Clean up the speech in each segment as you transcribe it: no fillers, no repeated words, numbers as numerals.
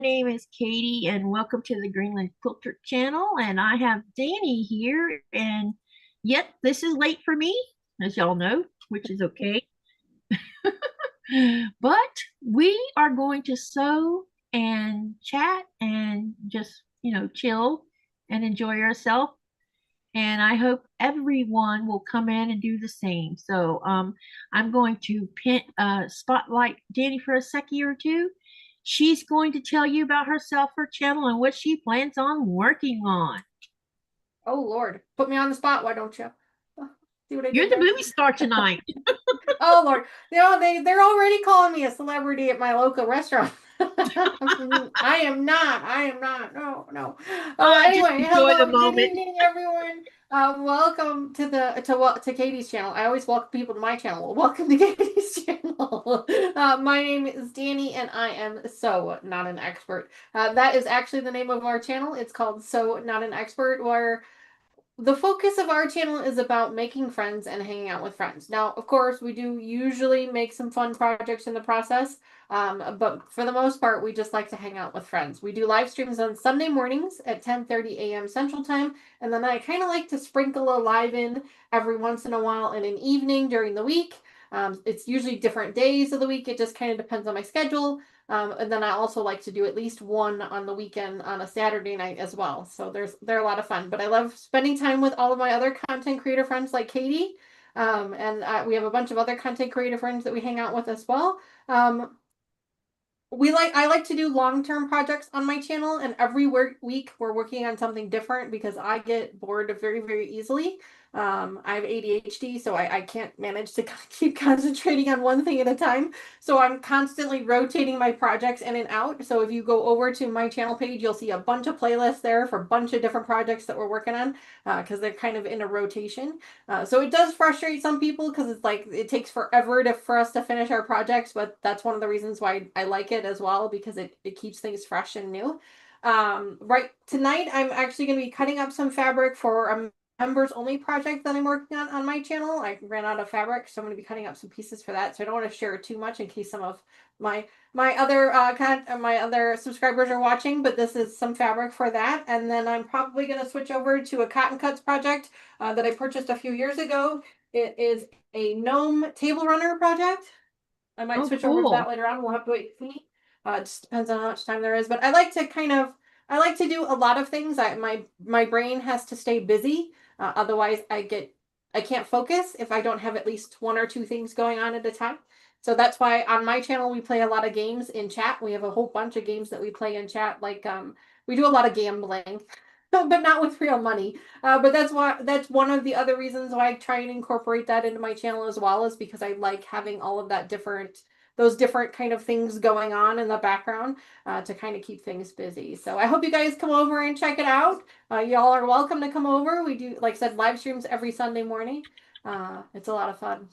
name is Katie, and welcome to the Greenland Quilter channel. And I have Dani here, and yet this is late for me, as y'all know, which is okay. But we are going to sew and chat and just, chill and enjoy ourselves. And I hope everyone will come in and do the same. So I'm going to spotlight Dani for a second or two. She's going to tell you about herself, her channel, and what she plans on working on. Oh Lord, put me on the spot, why don't you? See what I You're did the there? movie star tonight. Oh Lord, they're already calling me a celebrity at my local restaurant. I am not. I am not. No, no. Oh, Just anyway, enjoy the hello. Good moment. evening, everyone. Welcome to Katie's channel. I always welcome people to my channel. Welcome to Katie's channel. My name is Dani, and I am so not an expert. That is actually the name of our channel. It's called So Not an Expert, where the focus of our channel is about making friends and hanging out with friends. Now, of course, we do usually make some fun projects in the process, but for the most part, we just like to hang out with friends. We do live streams on Sunday mornings at 10:30 a.m. Central Time, and then I kind of like to sprinkle a live in every once in a while in an evening during the week. It's usually different days of the week. It just kind of depends on my schedule. And then I also like to do at least one on the weekend on a Saturday night as well. So they're a lot of fun. But I love spending time with all of my other content creator friends like Katie. And we have a bunch of other content creator friends that we hang out with as well. I like to do long-term projects on my channel, and every week we're working on something different because I get bored very, very easily. I have ADHD, so I can't manage to keep concentrating on one thing at a time. So I'm constantly rotating my projects in and out. So if you go over to my channel page, you'll see a bunch of playlists there for a bunch of different projects that we're working on because they're kind of in a rotation. So it does frustrate some people because it's like it takes forever for us to finish our projects, but that's one of the reasons why I like it as well because it keeps things fresh and new. Right tonight, I'm actually going to be cutting up some fabric for a members only project that I'm working on my channel. I ran out of fabric, so I'm going to be cutting up some pieces for that. So I don't want to share too much in case some of my my other subscribers are watching, but this is some fabric for that. And then I'm probably going to switch over to a cotton cuts project that I purchased a few years ago. It is a gnome table runner project. I might Oh, switch over to that cool. later on. We'll have to wait and see. It just depends on how much time there is. But I like to do a lot of things. My brain has to stay busy. Otherwise, I can't focus if I don't have at least one or two things going on at a time. So that's why on my channel we play a lot of games in chat. We have a whole bunch of games that we play in chat. Like we do a lot of gambling, but not with real money. But that's one of the other reasons why I try and incorporate that into my channel as well, is because I like having all of those different kind of things going on in the background to kind of keep things busy. So I hope you guys come over and check it out. Y'all are welcome to come over. We do, like I said, live streams every Sunday morning. It's a lot of fun.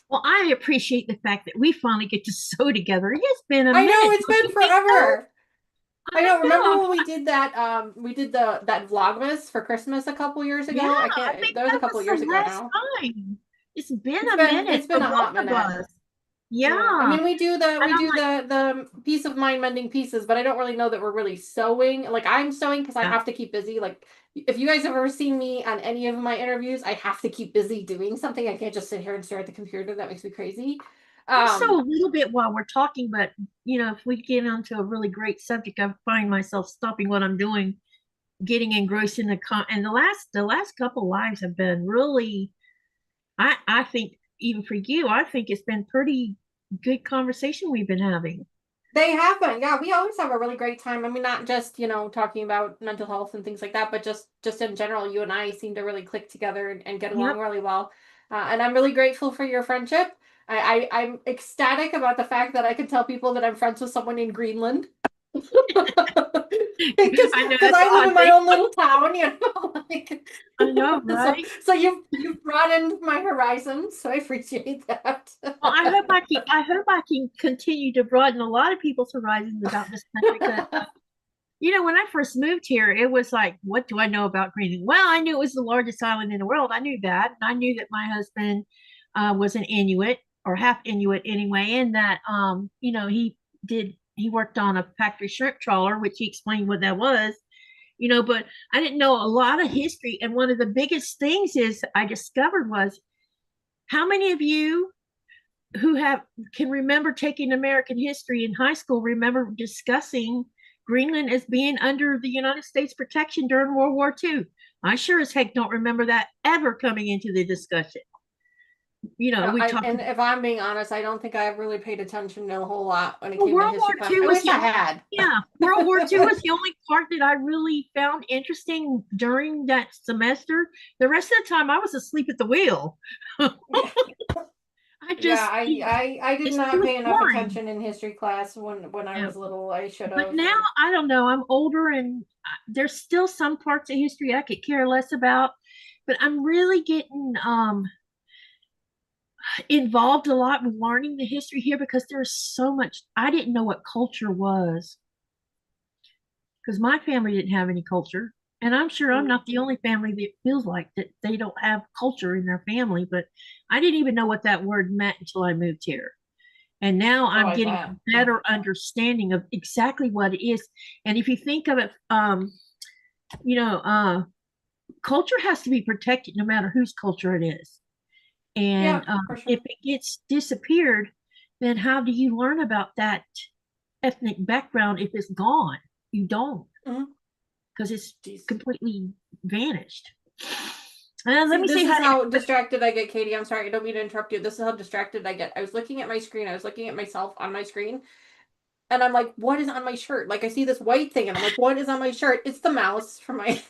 Well, I appreciate the fact that we finally get to sew together. It's been a I know minute, it's don't been you think so? forever. I I don't remember know. when we did that. We did that Vlogmas for Christmas a couple years Yeah, ago. I I can't. think That was a that couple was years the ago last now. time. It's been a minute It's for been a hot both of minute. us. Yeah, I Yeah. mean we And do I'm like, the piece of mind mending pieces, but I don't really know that we're really sewing. Like I'm sewing because I yeah. have to keep busy. Like if you guys have ever seen me on any of my interviews, I have to keep busy doing something. I can't just sit here and stare at the computer. That makes me crazy. I sew Um, a little bit while we're talking, but if we get onto a really great subject, I find myself stopping what I'm doing, getting engrossed in and the last couple lives have been really, I think even for you, I think it's been pretty good conversation we've been having. they happen. Yeah, we always have a really great time. I mean, not just, talking about mental health and things like that, but just in general, you and I seem to really click together and get along Yep. really well. And I'm really grateful for your friendship. I'm ecstatic about the fact that I can tell people that I'm friends with someone in Greenland. Because I know that's I an live odd in my thing. own little town, like I know, so right? you've broadened my horizons, so I appreciate that. Well, I hope I can continue to broaden a lot of people's horizons about this country because when I first moved here, it was like, what do I know about Greenland? Well, I knew it was the largest island in the world. I knew that. And I knew that my husband was an Inuit or half Inuit anyway, and that he did he worked on a factory shrimp trawler, which he explained what that was, but I didn't know a lot of history. And one of the biggest things is I discovered was how many of you who can remember taking American history in high school remember discussing Greenland as being under the United States protection during World War II. I sure as heck don't remember that ever coming into the discussion. We talked. And if I'm being honest, I don't think I really paid attention to a whole lot when it Well, came to World War history class. II I was wish I had. Yeah, World War II was the only part that I really found interesting during that semester. The rest of the time, I was asleep at the wheel. I did not pay enough attention in history class when I was little. I should have. But now I don't know. I'm older, and there's still some parts of history I could care less about. But I'm really getting involved a lot with learning the history here because there's so much. I didn't know what culture was because my family didn't have any culture. And I'm sure I'm not the only family that feels like that they don't have culture in their family, but I didn't even know what that word meant until I moved here. And now I'm getting a better understanding of exactly what it is. And if you think of it, culture has to be protected no matter whose culture it is. And sure. If it gets disappeared, then how do you learn about that ethnic background if it's gone? You don't. Because it's completely vanished. Let me this see is how distracted I get, Katie. I'm sorry, I don't mean to interrupt you. This is how distracted I get. I was looking at my screen. I was looking at myself on my screen. And I'm like, what is on my shirt? Like, I see this white thing, and I'm like, what is on my shirt? It's the mouse from my...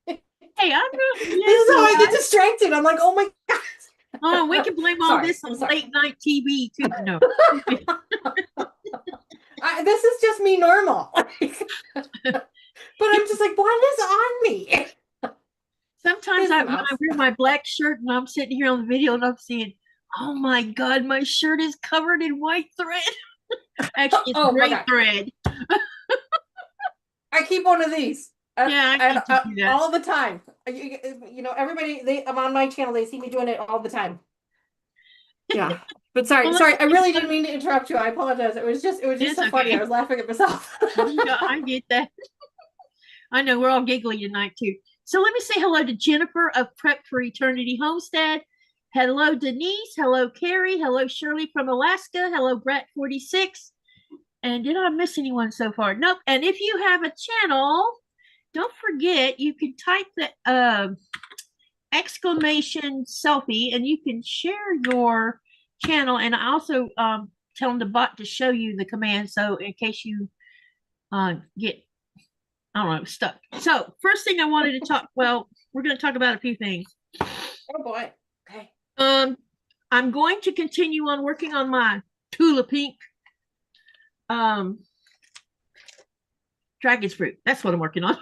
Hey, I'm not... This is how I get distracted. I'm like, oh my God. Oh, we can blame all this on late night TV, too. No. This is just me normal. But I'm just like, what is on me? Sometimes when I wear my black shirt and I'm sitting here on the video and I'm saying, oh my God, my shirt is covered in white thread. Actually, it's gray thread. I keep one of these. I all the time. Everybody, I'm on my channel. They see me doing it all the time. Yeah. But sorry, I really didn't mean to interrupt you. I apologize. It was just so funny. I was laughing at myself. I get that. I know we're all giggly tonight too. So let me say hello to Jennifer of Prep for Eternity Homestead. Hello, Denise. Hello, Carrie. Hello, Shirley from Alaska. Hello, Brett46. And did I miss anyone so far? Nope. And if you have a channel, don't forget you can type the exclamation Sophie and you can share your channel. And I also tell the bot to show you the command. So in case you get, I don't know, stuck. So first thing I wanted to talk, well, we're going to talk about a few things. Oh boy. Okay. I'm going to continue on working on my Tula Pink dragon's fruit. That's what I'm working on.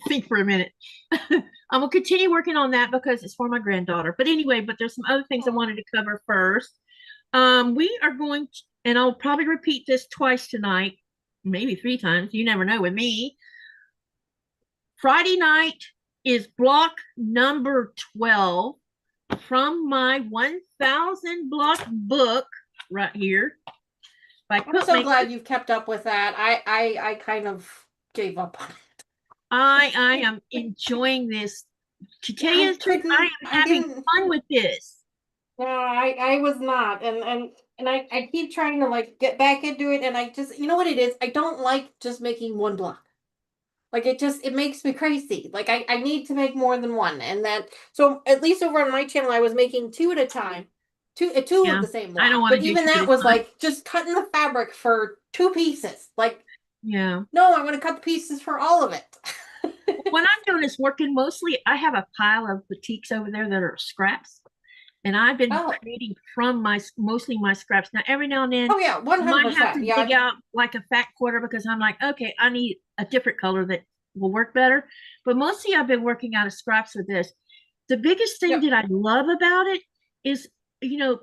Think for a minute. I'm gonna continue working on that because it's for my granddaughter. But anyway, there's some other things I wanted to cover first. We are going to, and I'll probably repeat this twice tonight, maybe 3 times. You never know with me. Friday night is block number 12 from my 1000 block book right here. I'm so glad you've kept up with that. I kind of gave up on it. I am enjoying this. To tell you the truth, I am having fun with this. No, I was not. And I keep trying to like get back into it. And I just, you know what it is? I don't like just making one block. Like it makes me crazy. Like I need to make more than one. And so at least over on my channel, I was making 2 at a time. Two of the same block. I don't want to. But even that was like just cutting the fabric for 2 pieces. Like, yeah. No, I want to cut the pieces for all of it. When I'm doing this working, mostly I have a pile of boutiques over there that are scraps. And I've been creating from mostly my scraps. Now, every now and then, 100%. I might have to dig out like a fat quarter because I'm like, okay, I need a different color that will work better. But mostly I've been working out of scraps with this. The biggest thing that I love about it is,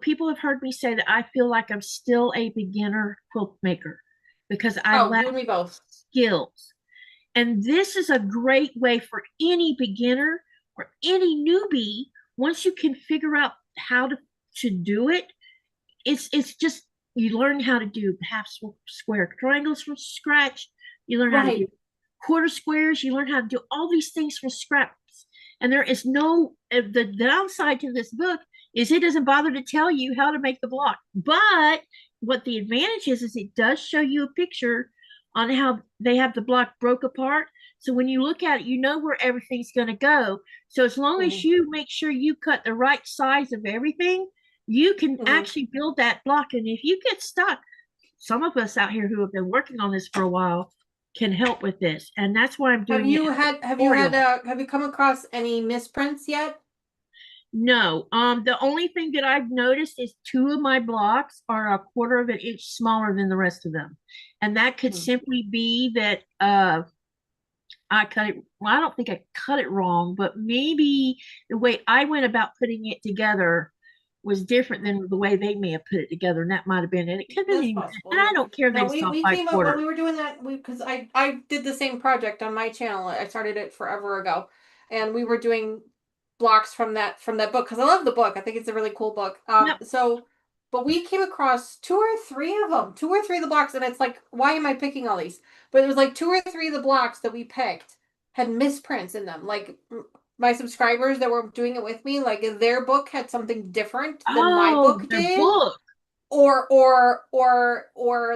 people have heard me say that I feel like I'm still a beginner quilt maker because I lack skills. And this is a great way for any beginner or any newbie, once you can figure out how to do it, it's just you learn how to do square triangles from scratch. You learn how to do Right. quarter squares. You learn how to do all these things from scraps. And there is no, the downside to this book is it doesn't bother to tell you how to make the block. But what the advantage is it does show you a picture on how they have the block broke apart. So when you look at it, you know where everything's going to go. So as long as Mhm. you make sure you cut the right size of everything, you can Mhm. actually build that block. And if you get stuck, some of us out here who have been working on this for a while can help with this. And that's why I'm Have doing it you as a had tutorial. have you come across any misprints yet? No, the only thing that I've noticed is two of my blocks are a quarter of an inch smaller than the rest of them. And that could Hmm. simply be that I cut it, well, I don't think I cut it wrong, but maybe the way I went about putting it together was different than the way they may have put it together. And that might have been it. It could have That's been, possible, and I yeah. don't care that No, it's off we by a came up when quarter. we were doing that, we because I did the same project on my channel. I started it forever ago, and we were doing blocks from that book because I love the book. I think it's a really cool book. Yep. So but we came across two or three of the blocks, and it's like, why am I picking all these? But it was like two or three of the blocks that we picked had misprints in them. Like my subscribers that were doing it with me, like their book had something different than my Oh, book their did, book. or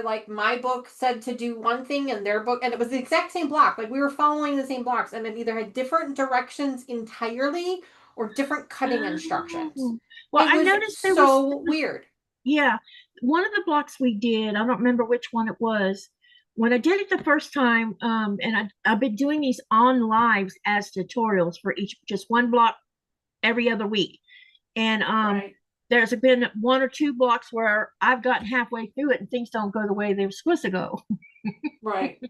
like my book said to do one thing and their book, and it was the exact same block, like we were following the same blocks, and it either had different directions entirely or different cutting instructions. Oh. Well, It I was noticed so weird. yeah, one of the blocks we did, I don't remember which one it was. When I did it the first time, and I've been doing these on lives as tutorials for each, just one block every other week. And Right. there's been one or two blocks where I've gotten halfway through it and things don't go the way they were supposed to go. Right.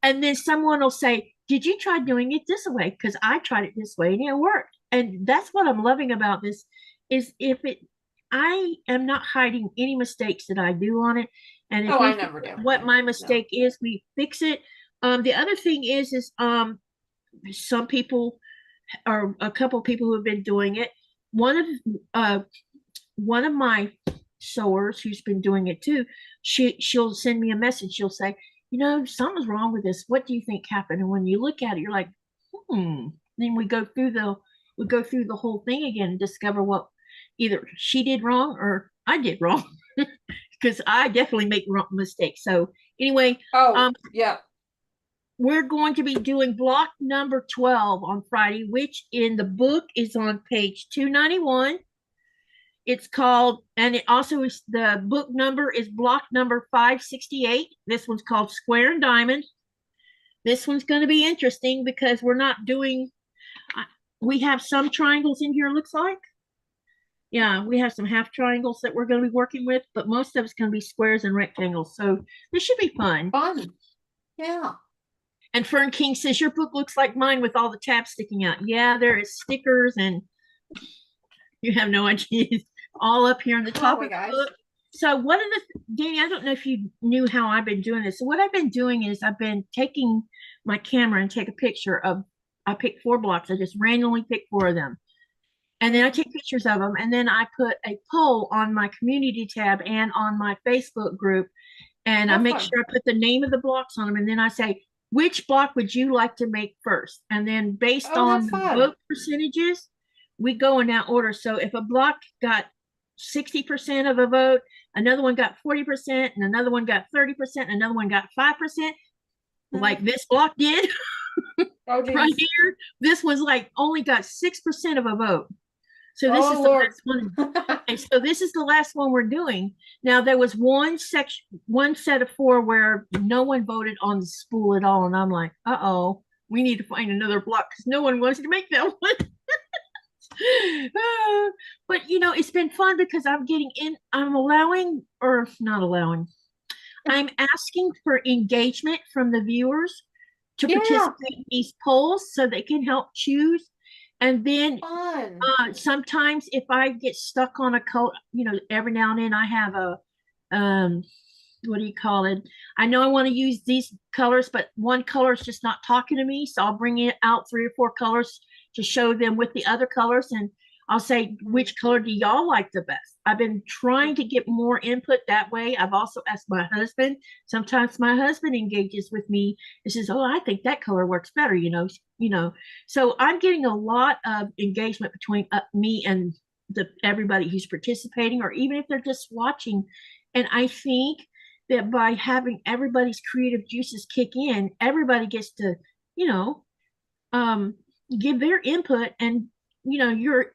And then someone will say, "Did you try doing it this way? Because I tried it this way and it worked." And that's what I'm loving about this is if it, I am not hiding any mistakes that I do on it. And if Oh, we I figure never do. out what my No. mistake is, we fix it. The other thing is some people or a couple people who have been doing it. One of uh one of my sewers who's been doing it too, she'll send me a message. She'll say, something's wrong with this. What do you think happened? And when you look at it, you're like, Then we go through the whole thing again and discover what either she did wrong or I did wrong. Because I definitely make wrong mistakes. So anyway, Oh, um, yeah. we're going to be doing block number 12 on Friday, which in the book is on page 291. It's called, and it also is, the book number is block number 568. This one's called Square and Diamond. This one's going to be interesting because we're not doing, we have some triangles in here, looks like. Yeah, we have some half triangles that we're going to be working with, but most of it's going to be squares and rectangles. So this should be fun. Fun. Yeah. And Fern King says, your book looks like mine with all the tabs sticking out. Yeah, there is stickers and you have no idea. All up here on the Come on, top we of the guys. book. So what are Dani, I don't know if you knew how I've been doing this. So what I've been doing is I've been taking my camera and take a picture of, I picked 4 blocks. I just randomly picked 4 of them. And then I take pictures of them. And then I put a poll on my community tab and on my Facebook group. And I Have make fun. sure I put the name of the blocks on them. And then I say, which block would you like to make first? And then based Oh, on that's the fun. vote percentages, we go in that order. So if a block got 60% of a vote, another one got 40%, and another one got 30%, and another one got 5%, like this block did Oh, right geez. here, this was like only got 6% of a vote. So this is Oh, the Lord. last one. Okay, so this is the last one we're doing. Now there was one section, one set of 4 where no one voted on the spool at all, and I'm like, uh-oh, we need to find another block because no one wants to make that one. But it's been fun because I'm getting in, I'm allowing, or not allowing, I'm asking for engagement from the viewers to Yeah. participate in these polls so they can help choose. And then Fun. sometimes if I get stuck on a color, every now and then I have a what do you call it? I know I want to use these colors, but one color is just not talking to me. So I'll bring it out 3 or 4 colors to show them with the other colors. And I'll say, which color do y'all like the best? I've been trying to get more input that way. I've also asked my husband. Sometimes my husband engages with me and says, oh, I think that color works better, So I'm getting a lot of engagement between me and everybody who's participating, or even if they're just watching. And I think that by having everybody's creative juices kick in, everybody gets to, um, give their input. And, you're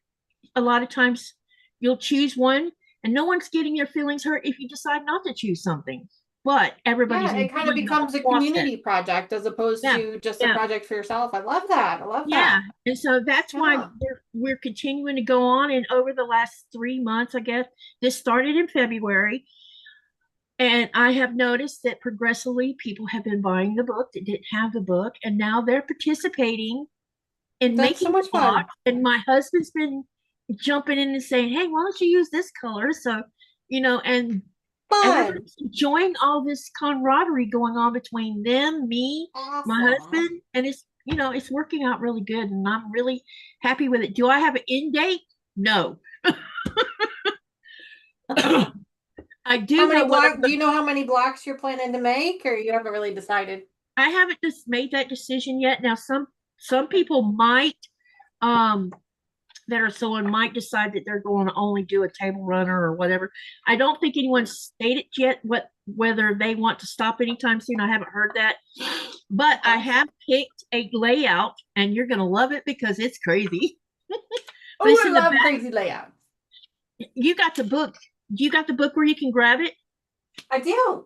a lot of times you'll choose one and no one's getting their feelings hurt if you decide not to choose something. But everybody's Yeah, it kind of enjoying the whole becomes a process. community project as opposed Yeah, to just a yeah, project for yourself. I love that. I love yeah. that. And so that's why Yeah. we're continuing to go on. And over the last 3 months, I guess this started in February. And I have noticed that progressively people have been buying the book that didn't have the book, and now they're participating in That's so making the much fun. block. And my husband's been jumping in and saying, hey, why don't you use this color? So, and Fun. everybody's enjoying all this camaraderie going on between them, me, my Awesome. husband, and it's working out really good, and I'm really happy with it. Do I have an end date? No. I How do many know what I'm blocks? Do going. you know how many blocks you're planning to make, or you haven't really decided? I haven't just made that decision yet. Now, some people might, um, that are sewing might decide that they're going to only do a table runner or whatever. I don't think anyone's stated yet whether they want to stop anytime soon. I haven't heard that, but I have picked a layout, and you're going to love it because it's crazy. But Oh, it's I in the love back. crazy layouts. You got the book. You got the book where you can grab it. I do.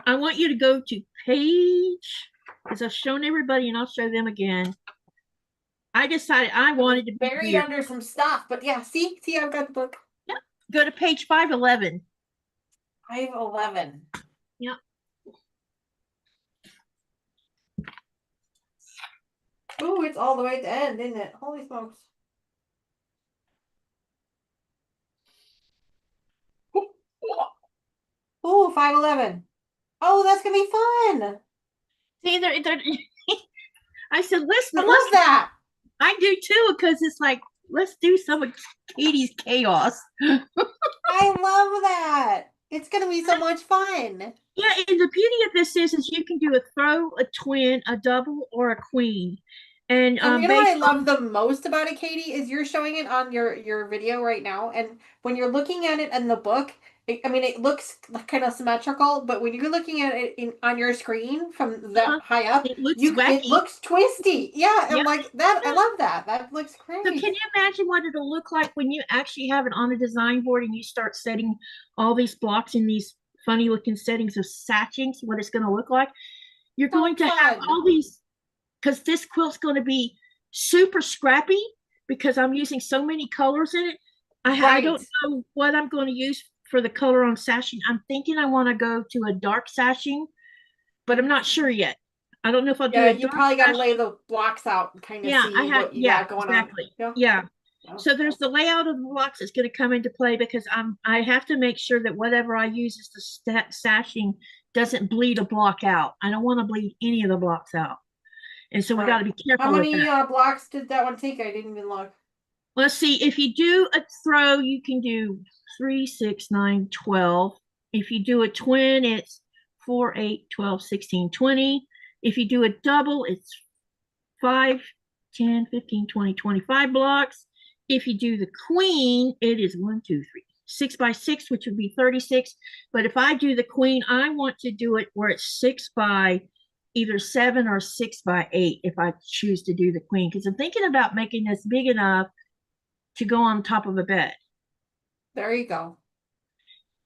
I want you to go to page, because I've shown everybody and I'll show them again. I decided I wanted to be Buried weird. under some stuff, but yeah, see, I've got the book. Yep. Go to page 511. 511. Yep. Ooh, it's all the way at the end, isn't it? Holy smokes. Ooh, 511. Oh, that's gonna be fun. See, I said, I love that. I do too, because it's like, let's do some of Katie's chaos. I love that. It's gonna be so much fun. Yeah, and the beauty of this is you can do a throw, a twin, a double, or a queen. And And you know what I based love on, the most about it, Katie, is you're showing it on your video right now, and when you're looking at it in the book, I mean, it looks kind of symmetrical, but when you're looking at it on your screen from that high up, it looks it wacky. looks twisty. Yeah, Yep. and like that, I love that. That looks So great. can you imagine what it'll look like when you actually have it on a design board and you start setting all these blocks in these funny looking settings of satchings, what it's going to look like? You're So going to have fun. all these, because this quilt's going to be super scrappy because I'm using so many colors in it. I don't know what I'm going to use for the color on sashing. I'm thinking I want to go to a dark sashing, but I'm not sure yet. I don't know if I'll do Yeah, a you dark probably got to sashing. lay the blocks out and kind of Yeah, see what you got going exactly. on. Yeah. Yeah. So there's the layout of the blocks that's going to come into play, because I have to make sure that whatever I use as the sashing doesn't bleed a block out. I don't want to bleed any of the blocks out. And so we got to be How careful with many that. blocks did that one take? I didn't even look. Let's see, if you do a throw, you can do 3, 6, 9, 12. If you do a twin, it's 4, 8, 12, 16, 20. If you do a double, it's 5, 10, 15, 20, 25 blocks. If you do the queen, it is 1, 2, 3, 6 by 6, which would be 36. But if I do the queen, I want to do it where it's 6 by either 7 or 6 by 8 if I choose to do the queen, because I'm thinking about making this big enough to go on top of a bed. There you go.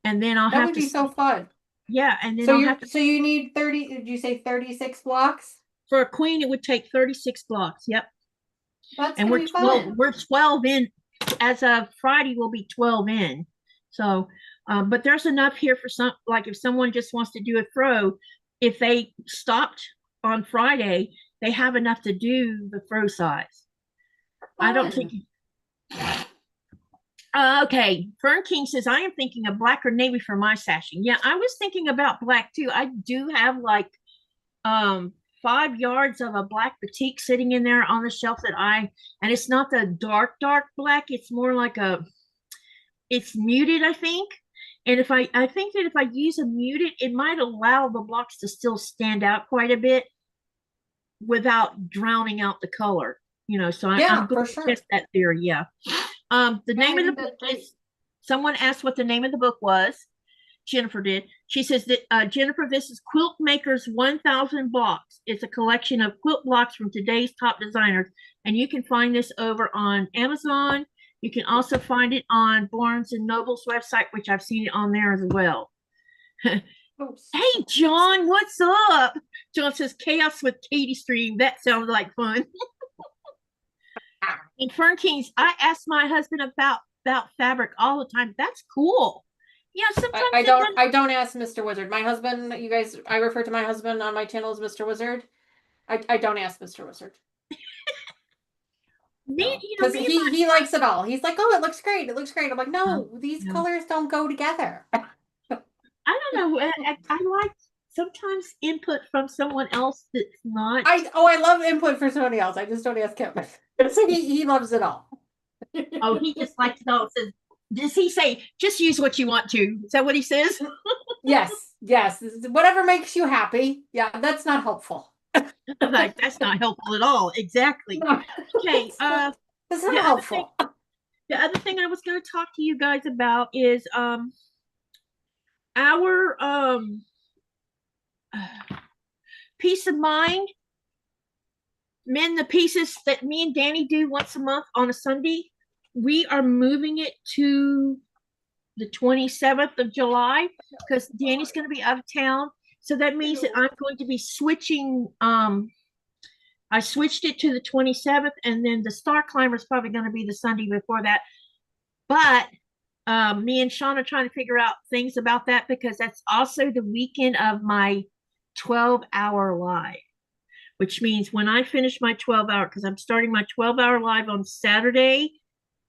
And then I'll That have would to be so fun. yeah, and then So I'll have to so you need 30, did you say 36 blocks? for a queen it would take 36 blocks. Yep. That's And gonna be fun. we're 12 in. As of Friday we'll be 12 in. So but there's enough here for some, like if someone just wants to do a throw, if they stopped on Friday, they have enough to do the throw size. I don't think. Okay, Fern King says, I am thinking of black or navy for my sashing. Yeah, I was thinking about black too. I do have like 5 yards of a black batik sitting in there on the shelf and it's not the dark black. It's more like it's muted, I think. And I think that if I use a muted, it might allow the blocks to still stand out quite a bit without drowning out the color. So I'm Yeah, going for to sure. test that theory. Yeah. The Yeah, name I of the think book that's great. is, someone asked what the name of the book was. Jennifer did. She says that, Jennifer, this is Quilt Maker's 1000 Blocks. It's a collection of quilt blocks from today's top designers. And you can find this over on Amazon. You can also find it on Barnes and Noble's website, which I've seen it on there as well. Oops. Hey, John, what's up? John says, chaos with Katie stream. That sounds like fun. And Fern Kings, I ask my husband about fabric all the time. That's cool. Yeah, sometimes it doesn't. I don't ask Mr. Wizard. My husband, you guys, I refer to my husband on my channel as Mr. Wizard. I don't ask Mr. Wizard. No, because Me and he likes it all. He's like, oh, it looks great. It looks great. I'm like, my, no, these colors don't go together. I don't know. I like sometimes input from someone else that's not. I love input for somebody else. I just don't ask him. So he loves it all. Oh, he just likes it all. Says, does he say just use what you want to? Is that what he says? Yes, yes. Whatever makes you happy. Yeah, that's not helpful. Like, that's not helpful at all. Exactly. No, Okay. that's not helpful. The other thing I was going to talk to you guys about is our peace of mind. Mend the pieces that me and Danny do once a month on a Sunday. We are moving it to the 27th of July because Danny's going to be out of town. So that means that I'm going to be switching. I switched it to the 27th, and then the Star Climber is probably going to be the Sunday before that. But me and Sean are trying to figure out things about that because that's also the weekend of my 12-hour live, which means when I finish my 12-hour, because I'm starting my 12-hour live on Saturday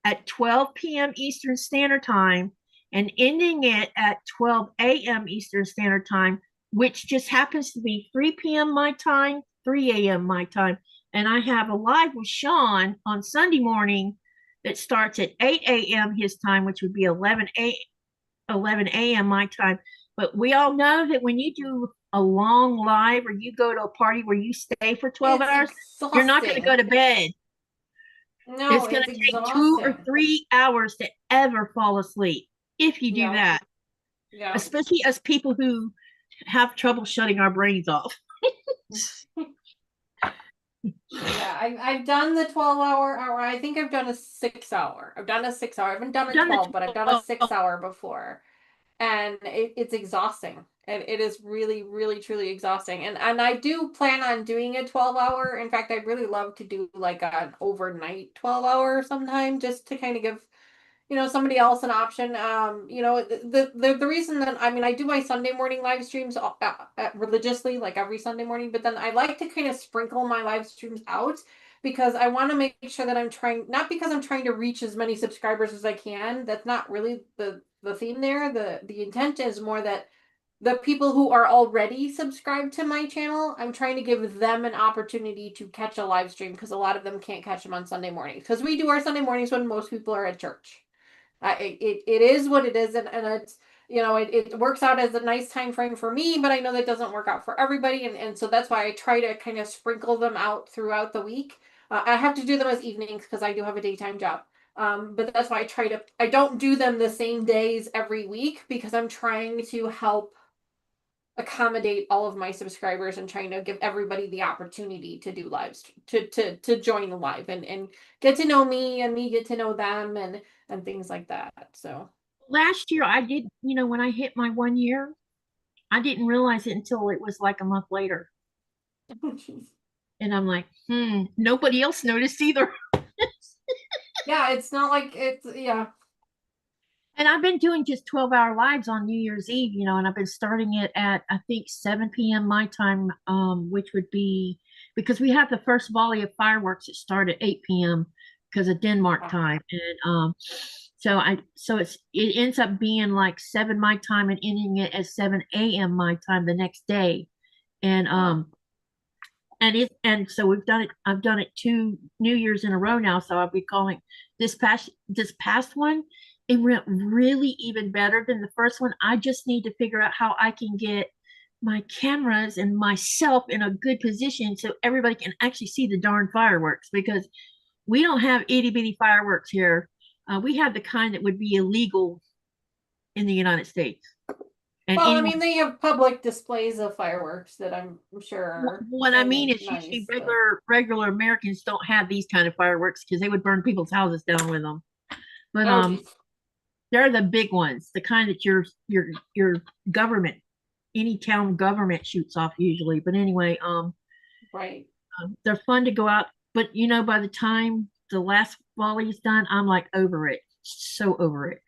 at 12 p.m. Eastern Standard Time and ending it at 12 a.m. Eastern Standard Time, which just happens to be 3 p.m. my time, 3 a.m. my time. And I have a live with Sean on Sunday morning that starts at 8 a.m. his time, which would be 11 a.m. my time. But we all know that when you do a long live or you go to a party where you stay for 12 hours, you're not going to go to bed. No, it's going to take 2 or 3 hours to ever fall asleep if you do that. Yeah. Especially as people who have trouble shutting our brains off. Yeah, I've done the 12-hour hour. I think I've done a 6-hour. I've done a 6-hour. I haven't done a 12, but I've done a 6-hour before. And it's exhausting. And it is really, really, truly exhausting. And I do plan on doing a 12-hour. In fact, I'd really love to do like an overnight 12-hour sometime just to kind of give somebody else an option. The reason that I do my Sunday morning live streams religiously, like every Sunday morning, but then I like to kind of sprinkle my live streams out because I want to make sure that I'm trying, not because I'm trying to reach as many subscribers as I can. That's not really the theme there. The intent is more that the people who are already subscribed to my channel, I'm trying to give them an opportunity to catch a live stream because a lot of them can't catch them on Sunday mornings because we do our Sunday mornings when most people are at church. It is what it is, and it's it works out as a nice time frame for me, but I know that doesn't work out for everybody, and so that's why I try to kind of sprinkle them out throughout the week. I have to do them as evenings because I do have a daytime job, but that's why I don't do them the same days every week because I'm trying to help accommodate all of my subscribers and trying to give everybody the opportunity to do lives to join the live and get to know me and me get to know them and things like that. So last year I did, when I hit my 1 year, I didn't realize it until it was like a month later. And I'm like, nobody else noticed either. Yeah, it's not like it's And I've been doing just 12-hour lives on New Year's Eve, and I've been starting it at, I think, 7 p.m. my time, which would be because we have the first volley of fireworks that start at 8 p.m. because of Denmark time. And so it ends up being like 7 my time and ending it at 7 a.m. my time the next day. And And so we've done it. I've done it 2 New Years in a row now. So I'll be calling this past one. It went really even better than the first one. I just need to figure out how I can get my cameras and myself in a good position so everybody can actually see the darn fireworks, because we don't have itty bitty fireworks here. We have the kind that would be illegal in the United States. And Well, I anyone, mean, they have public displays of fireworks that I'm sure are what I mean really is usually nice, but regular Americans don't have these kind of fireworks because they would burn people's houses down with them. But oh geez. they're the big ones, the kind that your government, any town government shoots off usually. But anyway, Right. they're fun to go out. But by the time the last volley is done, I'm like over it, so over it.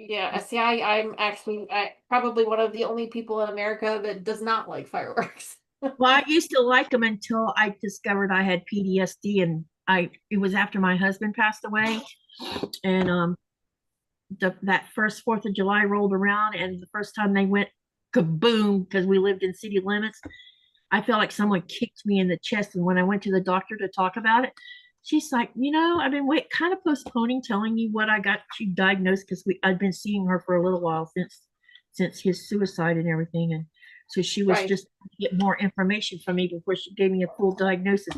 Yeah, see, I'm actually probably one of the only people in America that does not like fireworks. Well, I used to like them until I discovered I had PTSD, and it was after my husband passed away, and that first 4th of July rolled around, and the first time they went kaboom, because we lived in city limits, I felt like someone kicked me in the chest. And when I went to the doctor to talk about it, she's like, I've been kind of postponing telling you what I got you diagnosed, because I'd been seeing her for a little while since his suicide and everything. And so she was Right. just trying to get more information from me before she gave me a full diagnosis.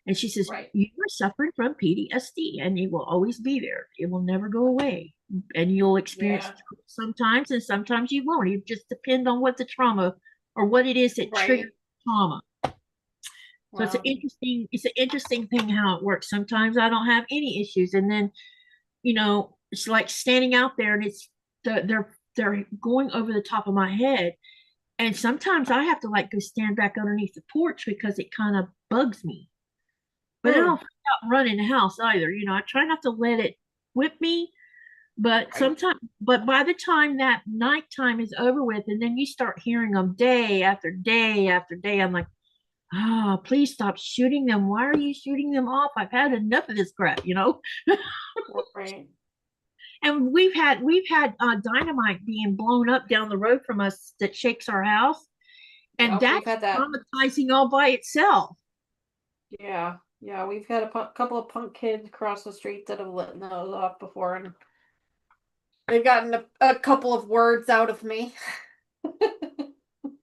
And she says, Right. you are suffering from PTSD and it will always be there. It will never go away. And you'll experience Yeah. sometimes, and sometimes you won't. It just depends on what the trauma or what it is that triggers Right. trauma. So Wow. it's an interesting thing how it works. Sometimes I don't have any issues, and then it's like standing out there, and they're going over the top of my head, and sometimes I have to like go stand back underneath the porch because it kind of bugs me. But I Hmm. don't freak out and run in the house either. I try not to let it whip me, but Right. by the time that nighttime is over with, and then you start hearing them day after day after day, I'm like, please stop shooting them. Why are you shooting them off? I've had enough of this crap. Right. And we've had dynamite being blown up down the road from us that shakes our house, and Yeah, we've that's had that. traumatizing all by itself. Yeah. Yeah, we've had a couple of punk kids across the street that have let those off before, and they've gotten a couple of words out of me.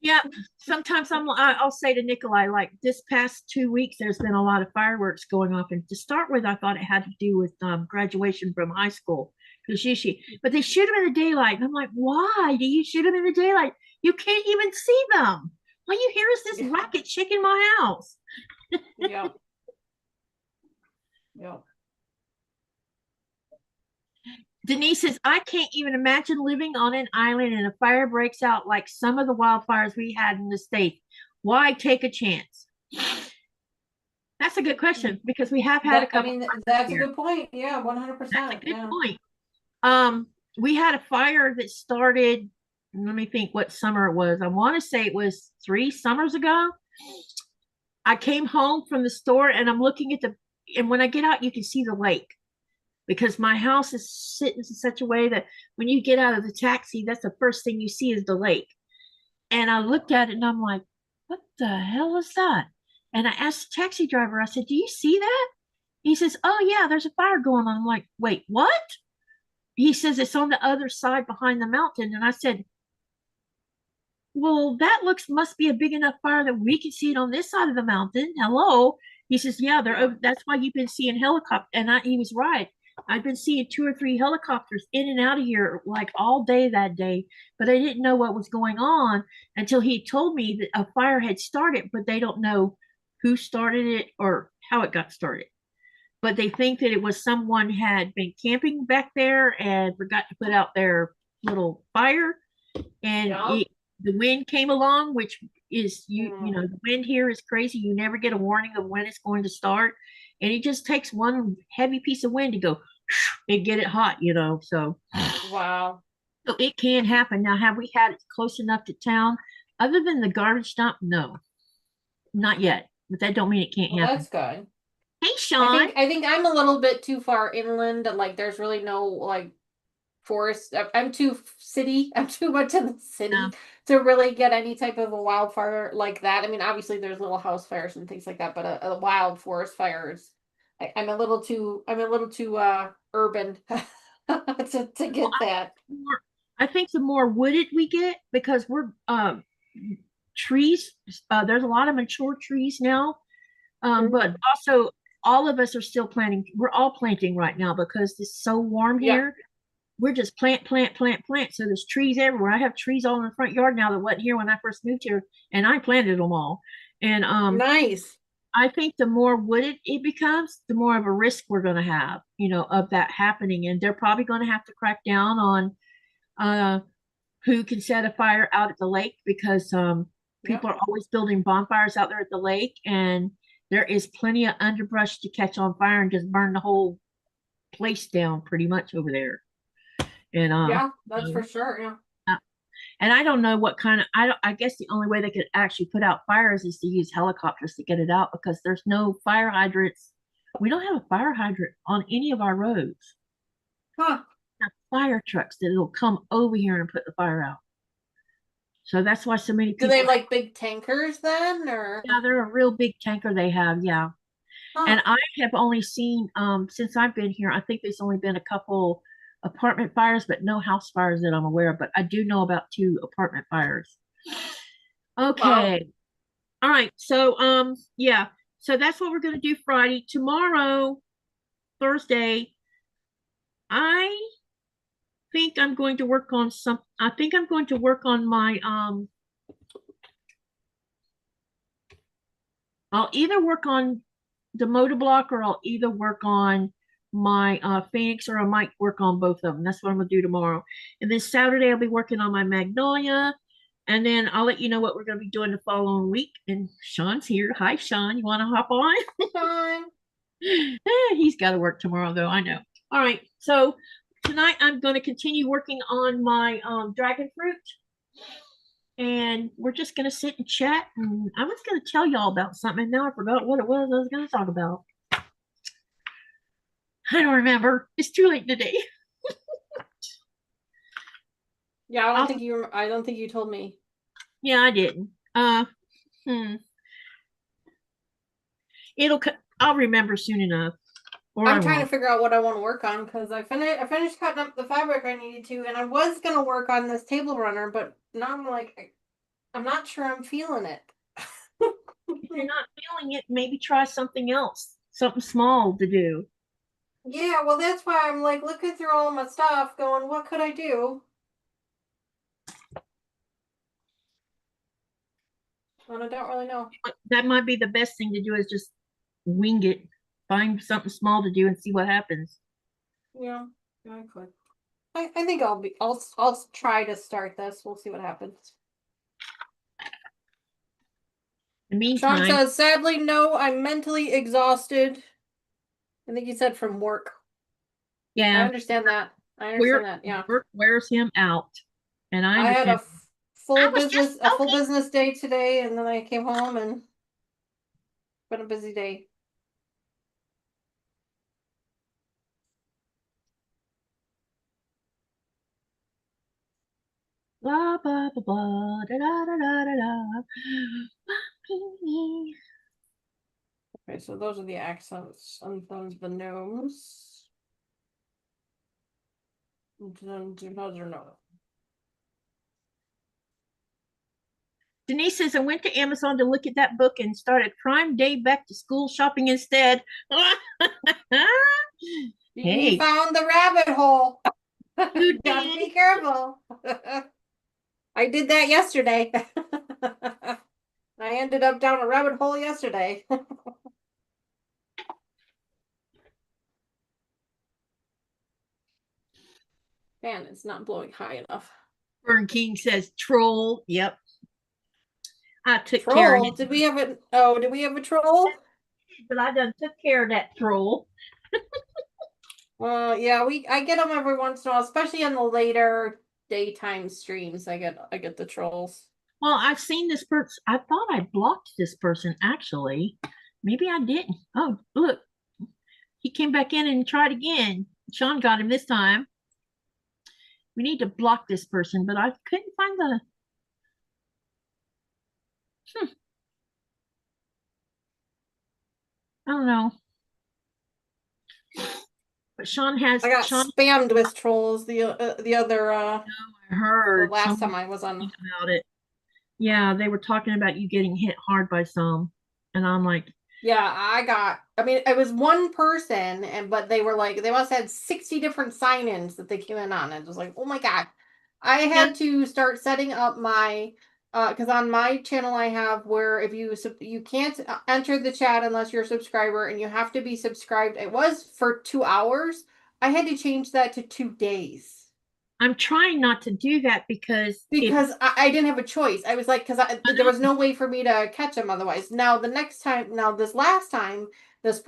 Yeah, sometimes I'll say to Nikolai, like, this past 2 weeks, there's been a lot of fireworks going off, and to start with, I thought it had to do with graduation from high school, because but they shoot them in the daylight, and I'm like, why do you shoot them in the daylight? You can't even see them. All you hear is this Yeah. racket shaking my house. Yeah. Yeah. Denise says, I can't even imagine living on an island and a fire breaks out like some of the wildfires we had in the States. Why take a chance? That's a good question, because we have had a That I couple mean, of fires that's a here. good point. Yeah, That's a 100%. good Yeah. point. We had a fire that started, let me think what summer it was. I want to say it was 3 summers ago. I came home from the store and I'm looking at and when I get out, you can see the lake, because my house is sitting in such a way that when you get out of the taxi, that's the first thing you see is the lake. And I looked at it and I'm like, what the hell is that? And I asked the taxi driver, I said, do you see that? He says, oh, yeah, there's a fire going on. I'm like, wait, what? He says, it's on the other side behind the mountain. And I said, well, that must be a big enough fire that we can see it on this side of the mountain. Hello. He says, yeah, Yeah. that's why you've been seeing helicopters. And he was right. I've been seeing 2 or 3 helicopters in and out of here like all day that day, but I didn't know what was going on until he told me that a fire had started, but they don't know who started it or how it got started. But they think that it was someone had been camping back there and forgot to put out their little fire, and Yeah. the wind came along, which is Mm. the wind here is crazy. You never get a warning of when it's going to start, and it just takes one heavy piece of wind to go and get it hot. Wow. So it can happen. Now, have we had it close enough to town? Other than the garbage dump, no, not yet. But that don't mean it can't Well, happen. that's good. Hey, I Sean. think I think I'm a little bit too far inland, and like there's really no like forest. I'm too city. I'm too much in the city Yeah. to really get any type of a wildfire like that. I mean, obviously there's little house fires and things like that, but a wild forest fire is. I'm a little too. I'm a little too urban to Well, get that. I think the more wooded we get, because we're trees, there's a lot of mature trees now. But also all of us are still planting. We're all planting right now because it's so warm Yeah. here. We're just plant, plant, plant, plant. So there's trees everywhere. I have trees all in the front yard now that wasn't here when I first moved here, and I planted them all. And Nice. I think the more wooded it becomes, the more of a risk we're going to have, of that happening. And they're probably going to have to crack down on uh, who can set a fire out at the lake, because people are always building bonfires out there at the lake, and there is plenty of underbrush to catch on fire and just burn the whole place down pretty much over there. And Yeah, that's for sure. Yeah. and I don't know what kind of I guess the only way they could actually put out fires is to use helicopters to get it out, because there's no fire hydrants. We don't have a fire hydrant on any of our roads. Huh. We have fire trucks that will come over here and put the fire out. So that's why so many Do people they have like big tankers then, or? Yeah, they're a real big tanker they have, yeah. And Huh. I have only seen, since I've been here, I think there's only been a couple apartment fires, but no house fires that I'm aware of. But I do know about 2 apartment fires. Wow. Okay. All right. So, yeah. So that's what we're going to do Friday. Tomorrow, Thursday, I think I'm going to work on I think I'm going to work on my, I'll either work on the motor block, or I'll either work on my Phoenix, or I might work on both of them. That's what I'm gonna do tomorrow. And then Saturday I'll be working on my Magnolia. And then I'll let you know what we're gonna be doing the following week. And Sean's here. Hi, Sean. You wanna hop on? Fine. He's gotta work tomorrow though, I know. All right. So tonight I'm gonna continue working on my dragon fruit. And we're just gonna sit and chat. And I was gonna tell y'all about something, and now I forgot what it was I was gonna talk about. I don't remember. It's too late today. Yeah, I don't think you told me. Yeah, I didn't. Hmm. I'll remember soon enough. Or I'm trying to figure out what I want to work on, because I finished cutting up the fabric I needed to, and I was gonna work on this table runner, but now I'm like, I'm not sure I'm feeling it. If you're not feeling it, maybe try something else, something small to do. Yeah, well, that's why I'm like looking through all my stuff, going, what could I do? And I don't really know. That might be the best thing to do, is just wing it. Find something small to do and see what happens. Yeah, I could. I think I'll try to start this. We'll see what happens. In the Sean meantime, says, sadly, no, I'm mentally exhausted. I think he said from work. I yeah, understand that. Yeah. work wears him out, and I I had understand. a full I was just full joking. business day today, and then I came home and been a busy day. Blah blah blah blah da da da da da da. Okay, so those are the accents, and those are the gnomes. And then those are no. Denise says, I went to Amazon to look at that book and started Prime Day back to school shopping instead. You Hey, found the rabbit hole. who Gotta did? be careful. I did that yesterday. I ended up down a rabbit hole yesterday. Man, it's not blowing high enough. Fern King says, troll. Yep. I took care of Troll? it. Did we have a did we have a troll? But I done took care of that troll. Yeah, I get them every once in a while, especially in the later daytime streams. I get the trolls. Well, I've seen this person. I thought I blocked this person actually. Maybe I didn't. Oh, look. He came back in and tried again. Sean got him this time. We need to block this person, but I couldn't find the. I don't know. But Sean has. I got Sean spammed with trolls the other I the heard last someone time I was on. about it. Yeah, they were talking about you getting hit hard by some, and I'm like, Yeah, I mean, it was one person, and but they were like, they must have had 60 different sign-ins that they came in on. And it was like, oh my God. I yeah, had to start setting up my, because on my channel I have where if you can't enter the chat unless you're a subscriber, and you have to be subscribed. It was for 2 hours. I had to change that to 2 days. I'm trying not to do that because if Because I didn't have a choice. I was like, because there was no way for me to catch him otherwise. Now the next time, now this last time, this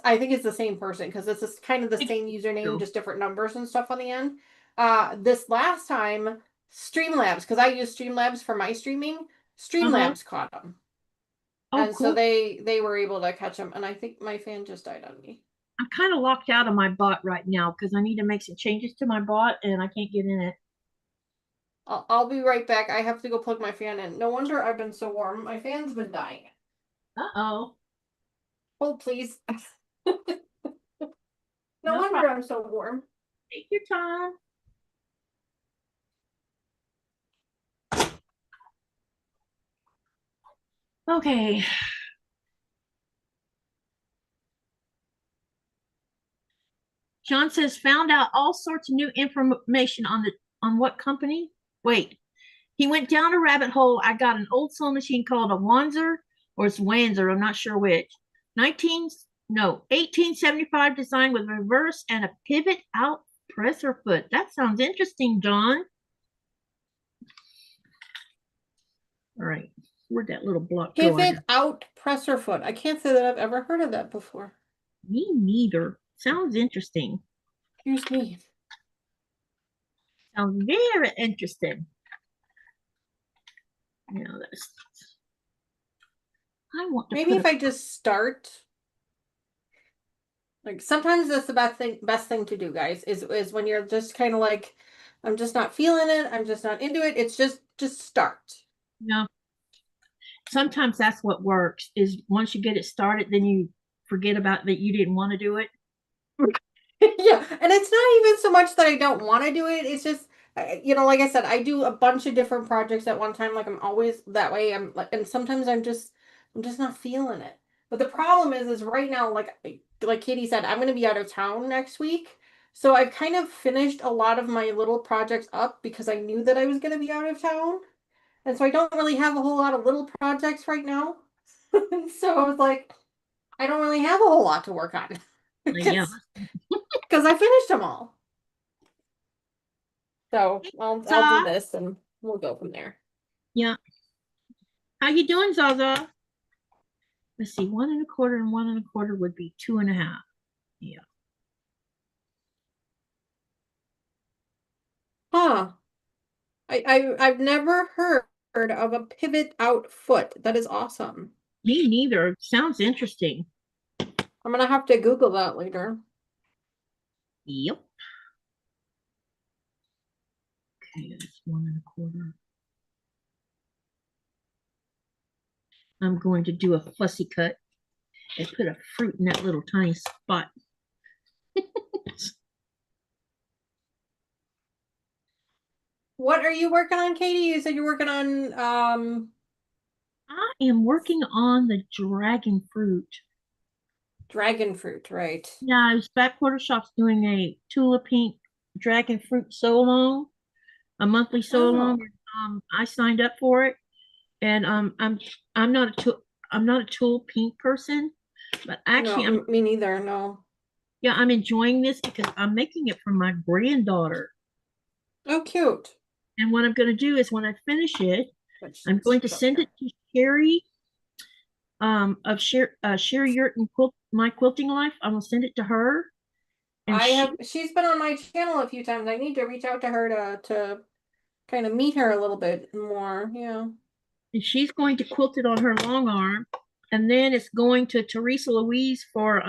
I think it's the same person because this is kind of the it's same username, you. just different numbers and stuff on the end. This last time, Streamlabs, because I use Streamlabs for my streaming, Uh-huh. Streamlabs caught him, Oh, and so cool. they were able to catch him. And I think my fan just died on me. I'm kind of locked out of my bot right now because I need to make some changes to my bot and I can't get in it. I'll be right back. I have to go plug my fan in. No wonder I've been so warm. My fan's been dying. Uh-oh. Hold please. No No wonder problem. I'm so warm. Take your time. Okay. John says found out all sorts of new information on what company? Wait. He went down a rabbit hole. I got an old sewing machine called a Wanzer or it's Wanzer, I'm not sure which. 1875 design with reverse and a pivot out presser foot. That sounds interesting, John. All right. Where'd that little block go? Pivot out presser foot. I can't say that I've ever heard of that before. Me neither. Sounds interesting. Excuse me. Sounds very interesting. You know, that's I want to Maybe put if I just start. Like sometimes that's the best thing to do, guys, is when you're just kind of like, I'm just not feeling it, I'm just not into it. It's just start. you know, sometimes that's what works is once you get it started, then you forget about that you didn't want to do it. Yeah, and it's not even so much that I don't want to do it. It's just, like I said, I do a bunch of different projects at one time. Like I'm always that way. I'm like, and sometimes I'm just not feeling it. But the problem is right now, like Katie said, I'm going to be out of town next week. So I've kind of finished a lot of my little projects up because I knew that I was going to be out of town. And so I don't really have a whole lot of little projects right now. So I was like, I don't really have a whole lot to work on Yeah. because I finished them all. So I'll do Zaza. this and we'll go from there. Yeah. How you doing, Zaza? Let's see, 1 1/4 and 1 1/4 would be 2 1/2. Yeah. Huh. I've never heard of a pivot out foot. That is awesome. Me neither. Sounds interesting. I'm gonna have to Google that later. Yep. Okay, that's 1 1/4. I'm going to do a fussy cut and put a fruit in that little tiny spot. What are you working on, Katie? You said you're working on I am working on the dragon fruit. dragon fruit, right? Yeah, I was back quarter shops doing a Tula Pink dragon fruit sew along, a monthly sew along. Oh. I signed up for it, and I'm not a Tula Pink person, but actually No, me neither. No. I'm enjoying this because I'm making it for my granddaughter. Oh, cute. And what I'm going to do is when I finish it, I'm going to Up send it here. to Sherry of Sherry Yurton My Quilting Life. I'm gonna send it to her, and She's been on my channel a few times. I need to reach out to her to kind of meet her a little bit more. Yeah. and she's going to quilt it on her long arm, and then it's going to Teresa Louise for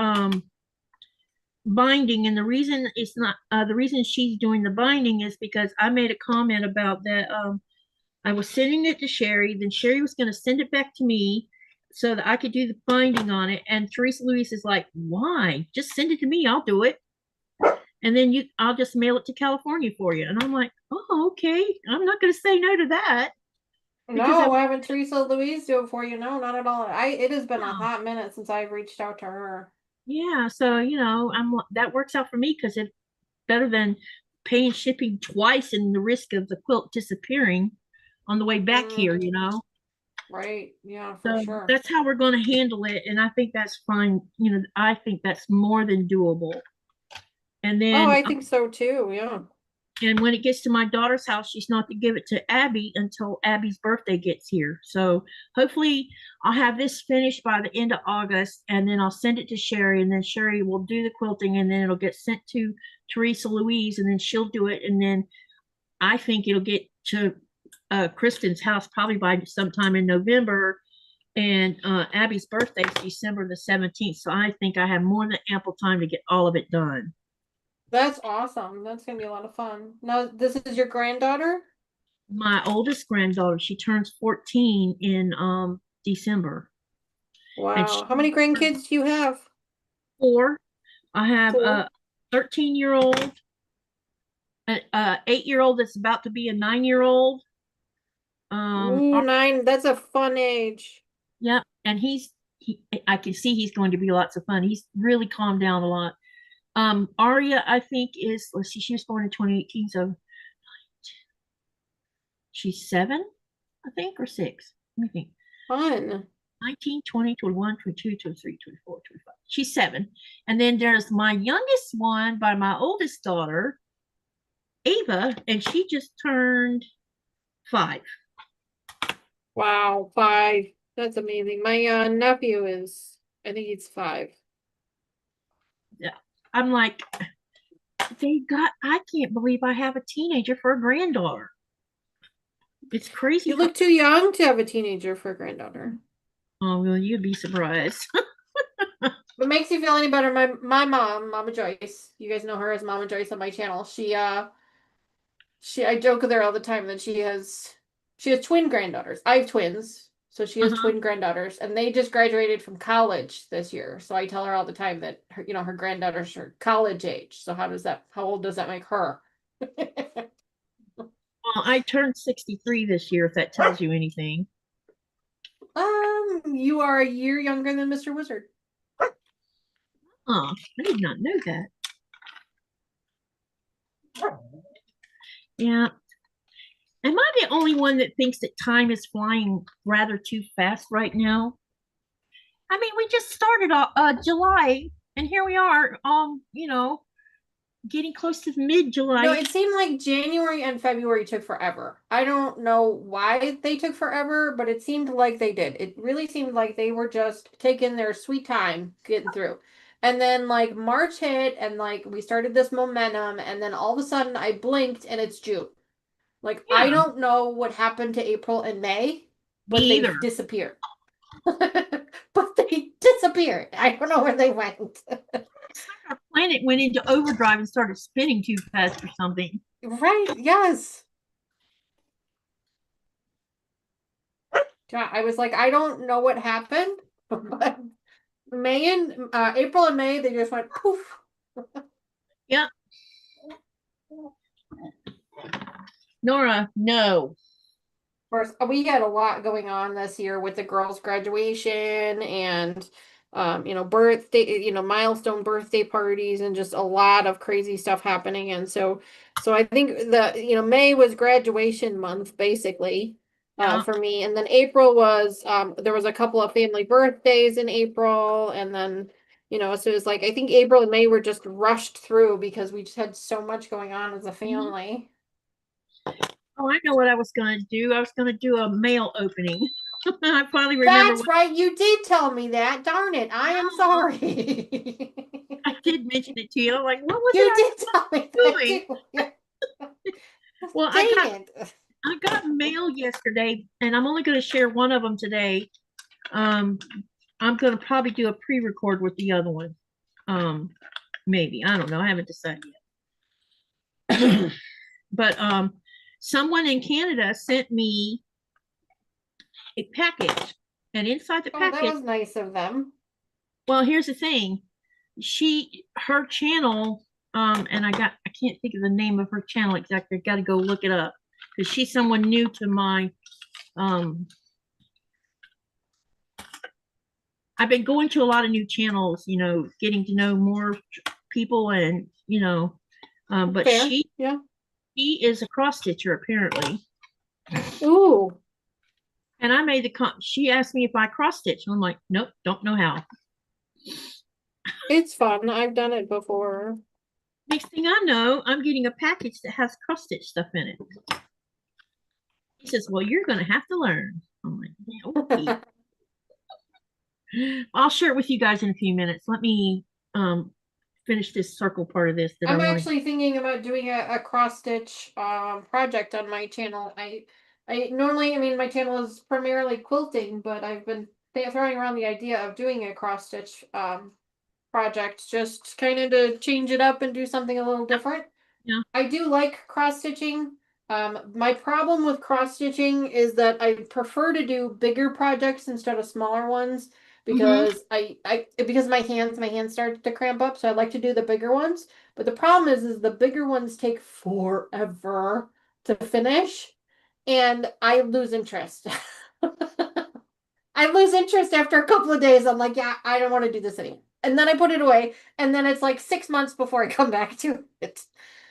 binding, and the reason it's not the reason she's doing the binding is because I made a comment about that. I was sending it to Sherry, then Sherry was going to send it back to me so that I could do the binding on it. And Teresa Louise is like, "Why? Just send it to me. I'll do it, and then I'll just mail it to California for you." And I'm like, "Oh, okay. I'm not going to say no to that." Because No, I haven't Teresa Louise do it for you. No, not at all. It has been a oh, hot minute since I've reached out to her. yeah, so that works out for me because it's better than paying shipping twice and the risk of the quilt disappearing on the way back here, Mm, you know. right. Yeah, for So sure. that's how we're going to handle it, and I think that's fine. I think that's more than doable. And Oh, then I think so too. Yeah. and when it gets to my daughter's house, she's not to give it to Abby until Abby's birthday gets here. So hopefully I'll have this finished by the end of August, and then I'll send it to Sherry, and then Sherry will do the quilting, and then it'll get sent to Teresa Louise, and then she'll do it, and then I think it'll get to Kristen's house probably by sometime in November. And Abby's birthday is December the 17th. So I think I have more than ample time to get all of it done. That's awesome. That's gonna be a lot of fun. Now, this is your granddaughter? My oldest granddaughter, she turns 14 in December. And Wow. How she many grandkids do you have? 4. I have Four. a 13-year-old, an 8-year-old that's about to be a 9-year-old. Ooh, 9. That's a fun age. Yep, and I can see he's going to be lots of fun. He's really calmed down a lot. Aria, I think is, let's see, she was born in 2018, so she's 7, I think, or 6. Let me think. Fun. 19, 20, 21, 22, 23, 24, 25. She's 7. And then there's my youngest one by my oldest daughter, Ava, and she just turned 5. Wow, 5. That's amazing. My nephew is, I think he's 5. Yeah. I'm like, I can't believe I have a teenager for a granddaughter. It's crazy You how, look too young to have a teenager for a granddaughter. oh, well, you'd be surprised. What makes you feel any better? My mom, Mama Joyce. You guys know her as Mama Joyce on my channel. I joke with her all the time that she has twin granddaughters. I have twins, so she has Uh-huh. twin granddaughters, and they just graduated from college this year. So I tell her all the time that her granddaughters are college age. So how old does that make her? Well, I turned 63 this year, if that tells you anything. You are a year younger than Mr. Wizard. Oh, I did not know that. Yeah. Am I the only one that thinks that time is flying rather too fast right now? I mean, we just started July, and here we are, getting close to No, mid-July. it seemed like January and February took forever. I don't know why they took forever, but it seemed like they did. It really seemed like they were just taking their sweet time getting through. And then like March hit and like we started this momentum and then all of a sudden I blinked and it's June. Like I Yeah, don't know what happened to April and May, me but they either. disappeared. But they disappeared. I don't know where they went. Our planet went into overdrive and started spinning too fast or something. Right, yes. Yeah, I was like, I don't know what happened, but April and May, they just went poof. Yeah. Nora, no. Of course, we had a lot going on this year with the girls' graduation and birthday, milestone birthday parties and just a lot of crazy stuff happening. And so I think May was graduation month basically Yeah. for me. And then April was there was a couple of family birthdays in April and then so it was like I think April and May were just rushed through because we just had so much going on as a Mhm. family. Oh, I know what I was going to do. I was going to do a mail opening. I finally remember That's what. right. You did tell me that. Darn it. I am No, sorry. I did mention it to you. I'm like, what was it You I did tell me was that doing? too. Yeah. Well, I got Dang it. I got mail yesterday, and I'm only going to share one of them today. Um, I'm going to probably do a pre-record with the other one. Um, maybe. I don't know. I haven't decided yet. But someone in Canada sent me a package, and inside the Oh, that package, was nice of them. well, here's the thing. Her channel, and I can't think of the name of her channel exactly. I got to go look it up because she's someone new to my, um, I've been going to a lot of new channels, getting to know more people and, but Fair. Yeah. she is a cross stitcher apparently. Ooh. And I made she asked me if I cross stitch. And I'm like, nope, don't know how. It's fun. I've done it before. Next thing I know, I'm getting a package that has cross stitch stuff in it. He says, well, you're going to have to learn. I'm like, yeah, okay. I'll share it with you guys in a few minutes. Let me finish this circle part of this that I'm I want actually thinking about doing a cross stitch project on my channel. I normally, I mean, my channel is primarily quilting, but I've been throwing around the idea of doing a cross stitch project, just kind of to change it up and do something a little different. Yeah. I do like cross stitching. My problem with cross stitching is that I prefer to do bigger projects instead of smaller ones because because my hands start to cramp up, so I like to do the bigger ones. But the problem is the bigger ones take forever to finish, and I lose interest. I lose interest after a couple of days. I'm like, yeah, I don't want to do this anymore. And then I put it away, and then it's like 6 months before I come back to it.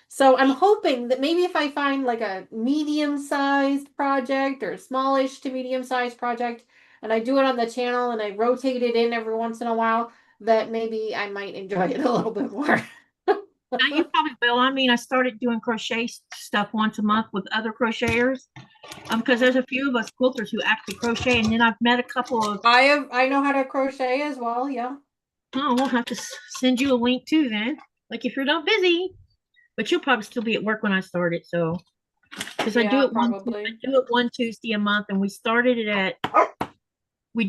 So I'm hoping that maybe if I find like a medium-sized project or a smallish to medium-sized project, and I do it on the channel and I rotate it in every once in a while, that maybe I might enjoy it a little bit more. Now you probably will. I mean, I started doing crochet stuff once a month with other crocheters. Because there's a few of us quilters who actually crochet, and then I've met a couple of. I know how to crochet as well, yeah. Oh, we'll have to send you a link too then. Like if you're not busy, but you'll probably still be at work when I start it. So because Yeah, I probably. do it one Tuesday a month, and we started it at. We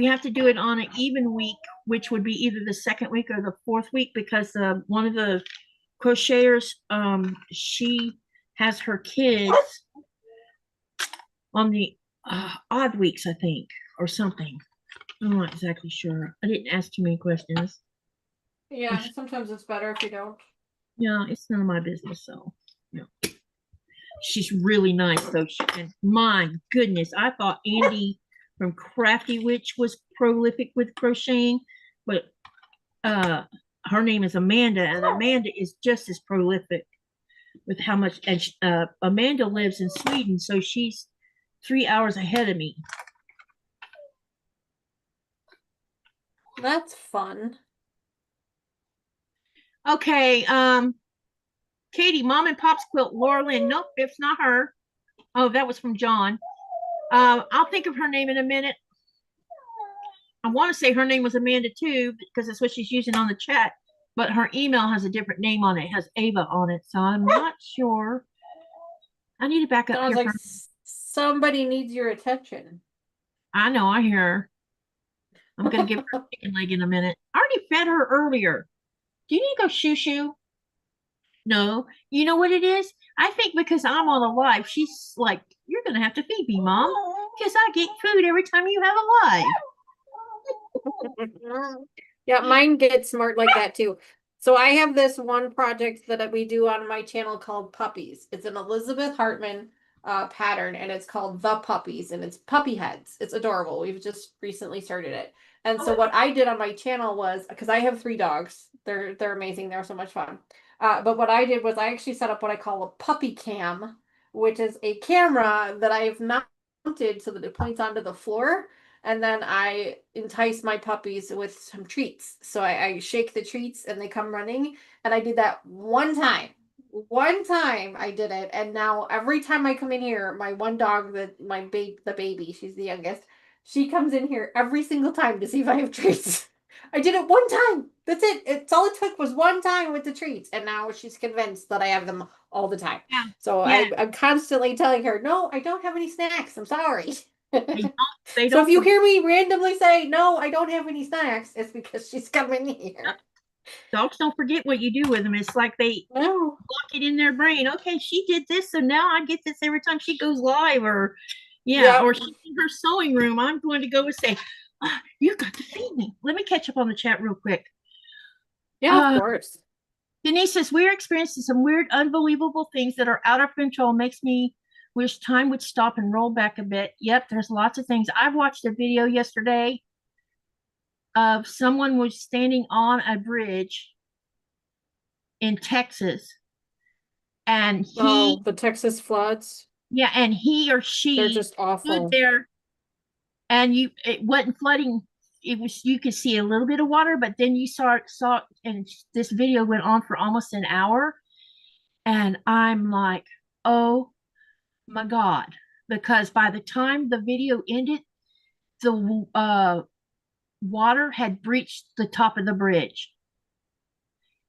have to do it on an even week, which would be either the second week or the fourth week because one of the crocheters, she has her kids on the odd weeks, I think, or something. I'm not exactly sure. I didn't ask too many questions. Yeah, sometimes it's better if you don't. Yeah, it's none of my business. So, yeah. She's really nice, though. And my goodness, I thought Andy from Crafty Witch was prolific with crocheting, but uh, her name is Amanda, and Amanda is just as prolific with how much. And Amanda lives in Sweden, so she's 3 hours ahead of me. That's fun. Okay, Katie, Mom and Pop's quilt, Laura Lynn. Nope, it's not her. Oh, that was from John. I'll think of her name in a minute. I want to say her name was Amanda too, because that's what she's using on the chat. But her email has a different name on it. It has Ava on it, so I'm not sure. I need to back up Sounds here. like somebody needs your attention. I know, I hear her. I'm gonna give her a chicken leg in a minute. I already fed her earlier. Do you need to go shoo shoo? No. You know what it is? I think because I'm on a live, she's like, you're gonna have to feed me, Mom, because I get food every time you have a live. Yeah, mine gets smart like that too. So I have this one project that we do on my channel called Puppies. It's an Elizabeth Hartman pattern, and it's called The Puppies, and it's puppy heads. It's adorable. We've just recently started it. And so what I did on my channel was, because I have 3 dogs, they're amazing. They're so much fun. But what I did was I actually set up what I call a puppy cam, which is a camera that I've mounted so that it points onto the floor. And then I entice my puppies with some treats. So I shake the treats and they come running. And I did that one time. One time I did it. And now every time I come in here, my one dog, the baby, she's the youngest, she comes in here every single time to see if I have treats. I did it one time. That's it. It's all it took was one time with the treats. And now she's convinced that I have them all the time. Yeah. So Yeah. I'm constantly telling her, no, I don't have any snacks. I'm sorry. They So if don't you hear me randomly say, no, I don't have any snacks, it's because she's coming here. Dogs don't forget what you do with them. It's like they No. lock it in their brain. Okay, she did this, so now I get this every time she goes live, or yeah, Yep. or she's in her sewing room. I'm going to go and say, "You got to feed me." Let me catch up on the chat real quick. Yeah, of course. Denise says, we're experiencing some weird, unbelievable things that are out of control. Makes me wish time would stop and roll back a bit. Yep, there's lots of things. I watched a video yesterday of someone was standing on a bridge in Texas, and Oh, the Texas floods. yeah, and he or They're she just stood awful. there, and it wasn't flooding. It was, you could see a little bit of water, but then you saw, and this video went on for almost an hour, and I'm like, oh my God, because by the time the video ended, the water had breached the top of the bridge.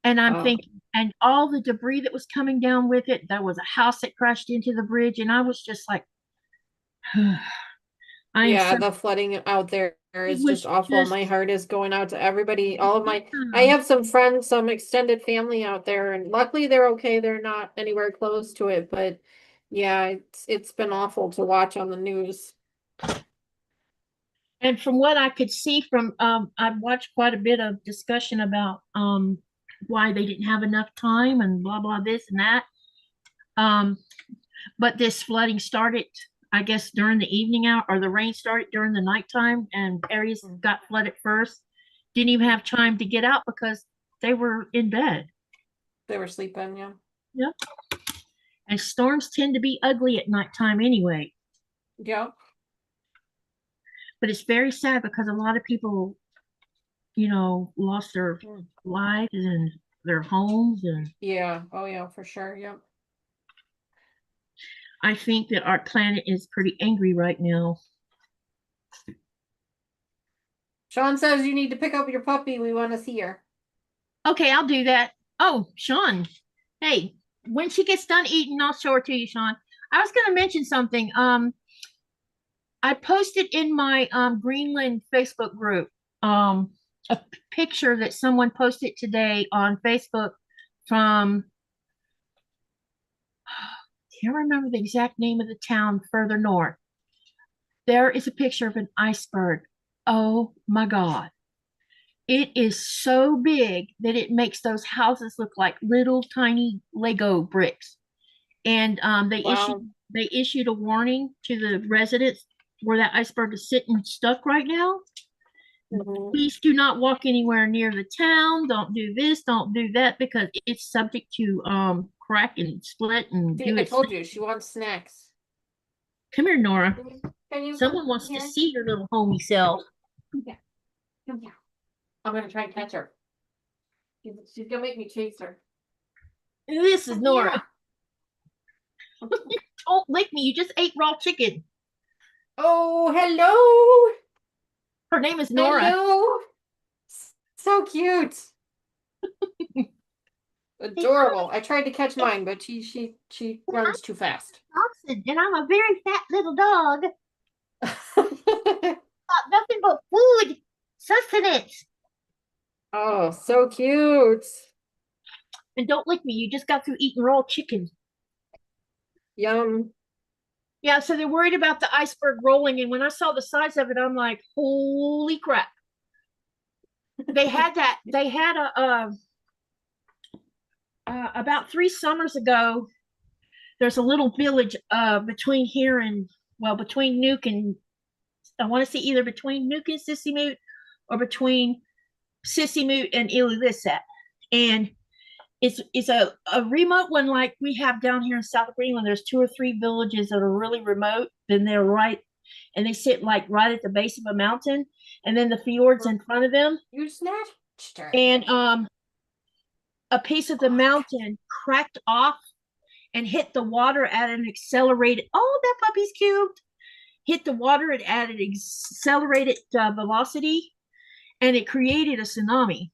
And I'm thinking, and all the debris that was coming down with it, there was a house that crashed into the bridge, and I was just like, I am Yeah, so, the flooding out there it is just was awful. just, My heart is going out to everybody. All of my, I have some friends, some extended family out there, and luckily they're okay. They're not anywhere close to it, but yeah, it's been awful to watch on the news. and from what I could see from, I've watched quite a bit of discussion about why they didn't have enough time and blah, blah, this and that. Um, but this flooding started, I guess, during the evening hour, or the rain started during the nighttime, and areas got flooded first. Didn't even have time to get out because they were in bed. They were sleeping, yeah. Yep. And storms tend to be ugly at nighttime anyway. Yep. But it's very sad because a lot of people, lost their lives and their homes. And Yeah. Oh yeah, for sure. Yep. I think that our planet is pretty angry right now. Sean says you need to pick up your puppy. We want to see her. Okay, I'll do that. Oh, Sean. Hey, when she gets done eating, I'll show her to you, Sean. I was going to mention something. I posted in my Greenland Facebook group a picture that someone posted today on Facebook from, can't remember the exact name of the town further north. There is a picture of an iceberg. Oh my God. It is so big that it makes those houses look like little tiny Lego bricks. And Wow. they issued a warning to the residents where that iceberg is sitting stuck right now. Please do not walk anywhere near the town. Don't do this, don't do that, because it's subject to crack and split and See, do I its told thing. you she wants snacks. Come here, Nora. Can you Someone come wants to here? see your little homey self. Yeah. Come here. I'm gonna try and catch her. She's gonna make me chase her. This is Nora. Yeah. Don't lick me. You just ate raw chicken. Oh, hello. Her name is Nora. Hello. So cute. Adorable. I tried to catch mine, but she runs too fast. Dachshund, and I'm a very fat little dog. Got nothing but food, sustenance. Oh, so cute. And don't lick me. You just got through eating raw chicken. Yum. Yeah, so they're worried about the iceberg rolling, and when I saw the size of it, I'm like, holy crap. They had about 3 summers ago, there's a little village between here and, well, between Nuke and, I want to say either between Nuke and Sissymoot or between Sissymoot and Ilulissat. And it's a remote one like we have down here in South Greenland. There's 2 or 3 villages that are really remote. Then they're right, and they sit like right at the base of a mountain, and then the fjord's in front of them. You snatched her. And a piece of the mountain cracked off and hit the water at an accelerated. Oh, that puppy's cute. Hit the water at an accelerated velocity, and it created a tsunami.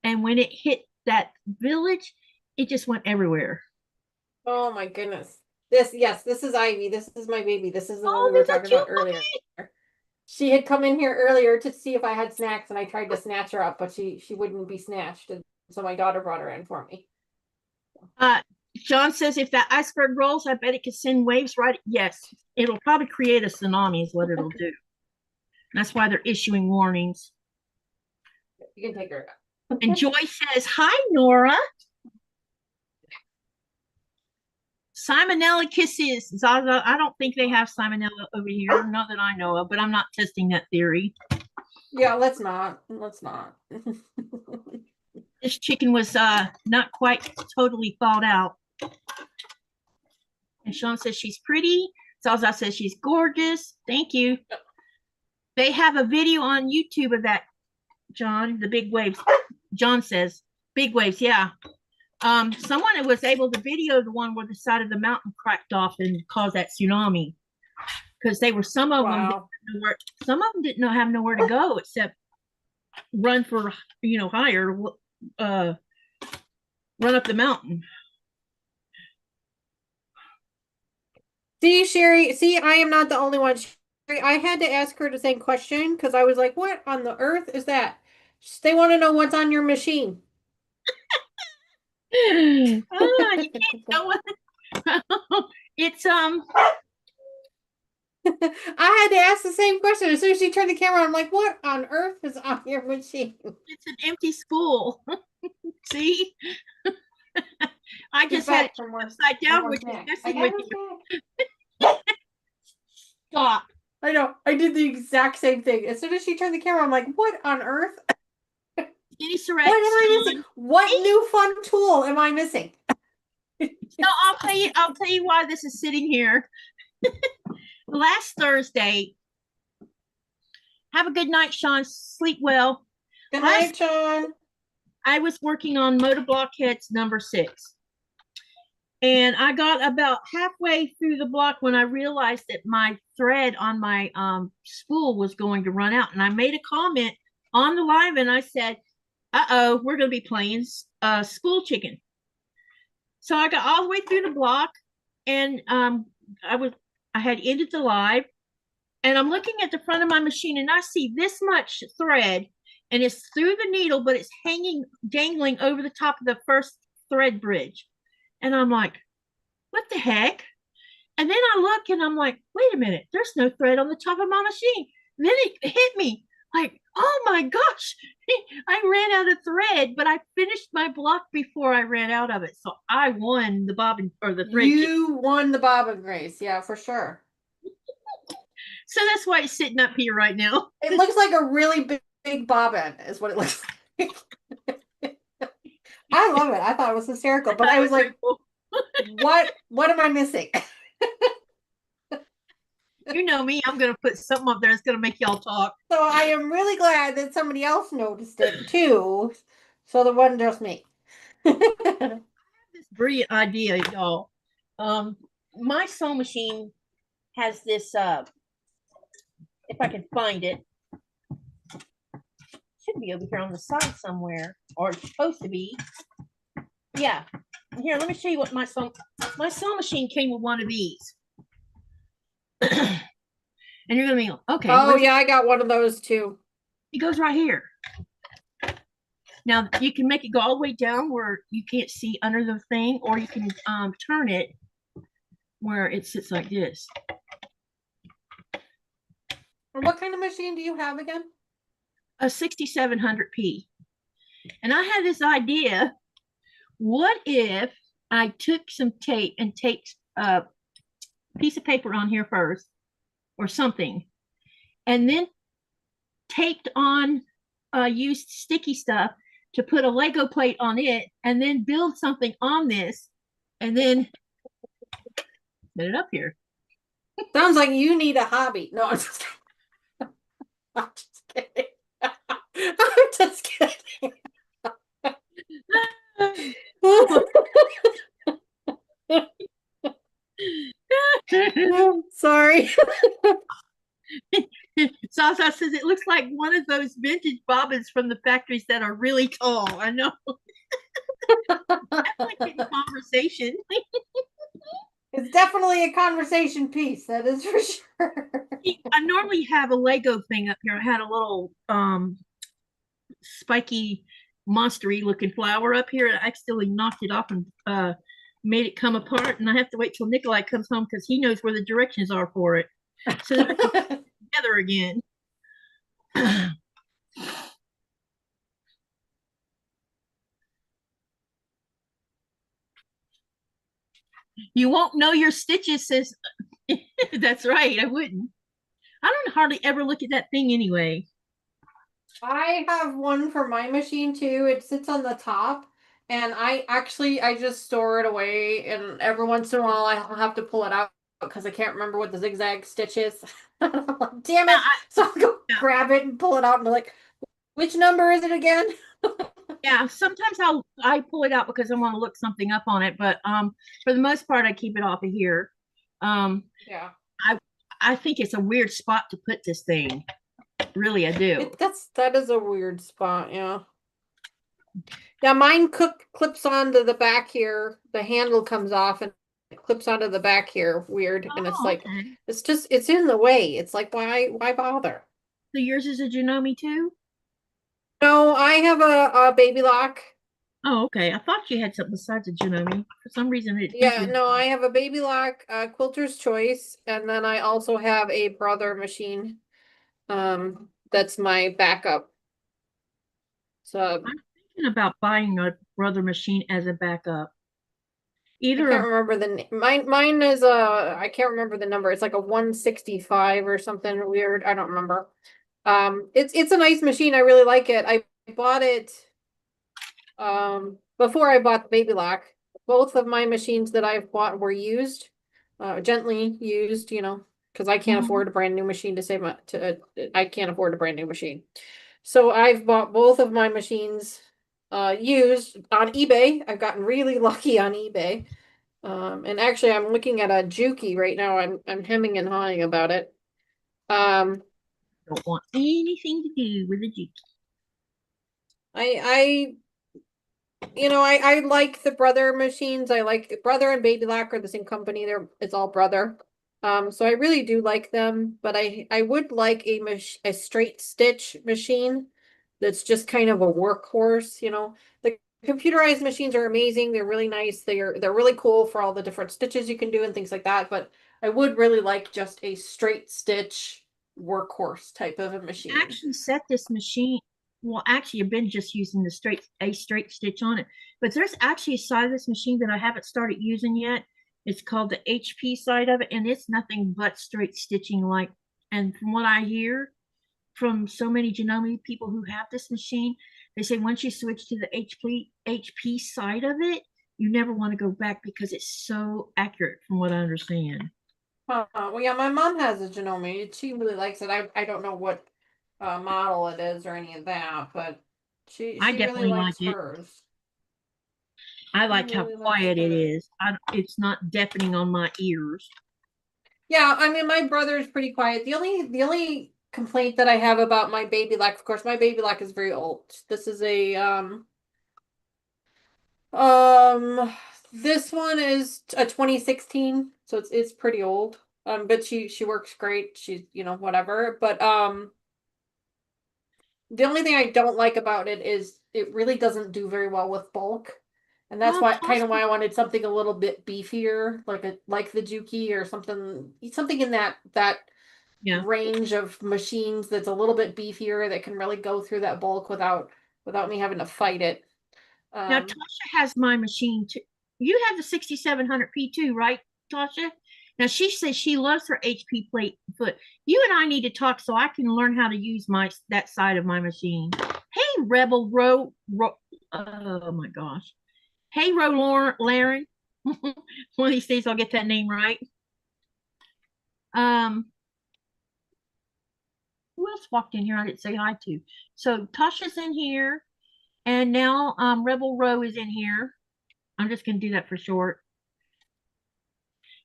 And when it hit that village, it just went everywhere. Oh my goodness. This is Ivy. This is my baby. This is the one we were there's a talking cute about earlier. puppy. She had come in here earlier to see if I had snacks, and I tried to snatch her up, but she wouldn't be snatched. so my daughter brought her in for me. John says if that iceberg rolls, I bet it could send waves right. Yes, it'll probably create a tsunami is what it'll do. That's why they're issuing warnings. You can take her. And Joy says, hi, Nora. Salmonella kisses. Zaza, I don't think they have salmonella over here. Not that I know of, but I'm not testing that theory. Yeah, let's not. Let's not. This chicken was not quite totally thawed out. And Sean says she's pretty. Zaza says she's gorgeous. Thank you. They have a video on YouTube of that, John, the big waves. John says, big waves, yeah. Someone was able to video the one where the side of the mountain cracked off and caused that tsunami. Because they were some of them didn't have nowhere to go except run for higher, run up the mountain. See, Sherry, I am not the only one. Sherry, I had to ask her the same question because I was like, what on the earth is that? They want to know what's on your machine. You can't know what it's I had to ask the same question as soon as she turned the camera on. I'm like, what on earth is on your machine? It's an empty spool. See? I just had it upside down, which is messing with you. Stop. I know. I did the exact same thing. As soon as she turned the camera, I'm like, what on earth? What am I missing? What new fun tool am I missing? No, I'll tell you why this is sitting here. Last Thursday, have a good night, Sean. Sleep well. Good night, Sean. I was working on motor blockheads number 6. And I got about halfway through the block when I realized that my thread on my spool was going to run out. And I made a comment on the live and I said, uh-oh, we're going to be playing spool chicken. So I got all the way through the block and I had ended the live and I'm looking at the front of my machine and I see this much thread and it's through the needle, but it's dangling over the top of the first thread bridge. And I'm like, what the heck? And then I look and I'm like, wait a minute, there's no thread on the top of my machine. And then it hit me like, oh my gosh, I ran out of thread, but I finished my block before I ran out of it. So I won the bobbin or the thread. You won the bobbin race, yeah, for sure. So that's why it's sitting up here right now. It looks like a really big bobbin is what it looks like. I love it. I thought it was hysterical, but I was like, what am I missing? You know me, I'm going to put something up there that's going to make y'all talk. So I am really glad that somebody else noticed it too. So it wasn't just me. I have this brilliant idea, y'all. My sewing machine has this, if I can find it, should be over here on the side somewhere, or it's supposed to be. Yeah. Here, let me show you what my sewing machine came with one of these. And you're gonna be okay. Oh yeah, I got one of those too. It goes right here. Now you can make it go all the way down where you can't see under the thing, or you can turn it where it sits like this. What kind of machine do you have again? A 6700P. And I had this idea. What if I took some tape and taped a piece of paper on here first or something, and then taped on used sticky stuff to put a Lego plate on it, and then build something on this, and then set it up here. Sounds like you need a hobby. No, I'm just kidding. I'm just kidding. I'm just kidding. Sorry. Sasa says it looks like one of those vintage bobbins from the factories that are really tall. I know. Definitely conversation. It's definitely a conversation piece, that is for sure. I normally have a Lego thing up here. I had a little spiky monstery looking flower up here. I accidentally knocked it off and made it come apart, and I have to wait till Nikolai comes home because he knows where the directions are for it, so that I can put it together again. You won't know your stitches, says. That's right, I wouldn't. I don't hardly ever look at that thing anyway. I have one for my machine too. It sits on the top, and I just store it away, and every once in a while I'll have to pull it out because I can't remember what the zigzag stitch is. I'm like, damn it. So I'll go grab it and pull it out and be like, which number is it again? Yeah, sometimes I pull it out because I want to look something up on it, but for the most part I keep it off of here. Yeah. I think it's a weird spot to put this thing. Really, I do. That is a weird spot, yeah. Yeah, mine clips onto the back here. The handle comes off and it clips onto the back here. Weird. And it's like, okay. it's in the way. It's like, why bother? So yours is a Janome too? No, I have a baby lock. Oh, okay. I thought you had something besides a Janome. For some reason, it. Yeah, no, I have a baby lock, Quilter's Choice, and then I also have a brother machine. That's my backup. So I'm thinking about buying a brother machine as a backup. I Either can't remember mine is I can't remember the number. It's like a 165 or something weird. I don't remember. It's a nice machine. I really like it. I bought it before I bought the baby lock. Both of my machines that I've bought were used, gently used, because I can't afford a brand new machine to save I can't afford a brand new machine. So I've bought both of my machines used on eBay. I've gotten really lucky on eBay. And actually I'm looking at a Juki right now. I'm hemming and hawing about it. don't want anything to do with a Jeep. I like the brother machines. I like brother and baby lock are the same company. It's all brother. So I really do like them, but I would like a straight stitch machine that's just kind of a workhorse, The computerized machines are amazing. They're really nice. They're really cool for all the different stitches you can do and things like that, but I would really like just a straight stitch workhorse type of a machine. I actually set this machine. Well, actually, I've been just using a straight stitch on it, but there's actually a side of this machine that I haven't started using yet. It's called the HP side of it, and it's nothing but straight stitching. And from what I hear from so many Janome people who have this machine, they say once you switch to the HP side of it, you never want to go back because it's so accurate, from what I understand. Well, yeah, my mom has a Janome. She really likes it. I don't know what model it is or any of that, but I she really definitely like likes it. hers. I She like how really likes quiet it hers. is. It's not deafening on my ears. Yeah, I mean my brother's pretty quiet. The only complaint that I have about my baby lock, of course, my baby lock is very old. This is a um this one is a 2016, so it's pretty old. But she works great. She's, whatever. But the only thing I don't like about it is it really doesn't do very well with bulk. And that's Well, why kind of why I wanted something a little bit beefier, like the Juki or something in that yeah. range of machines that's a little bit beefier that can really go through that bulk without me having to fight it. Now Tasha has my machine too. You have the 6700P too, right, Tasha? Now she says she loves her HP plate foot. You and I need to talk so I can learn how to use that side of my machine. Hey, Rebel oh my gosh. Hey, Laren. One of these days I'll get that name right. Um, who else walked in here I didn't say hi to? So Tasha's in here, and now Rebel Row is in here. I'm just gonna do that for short.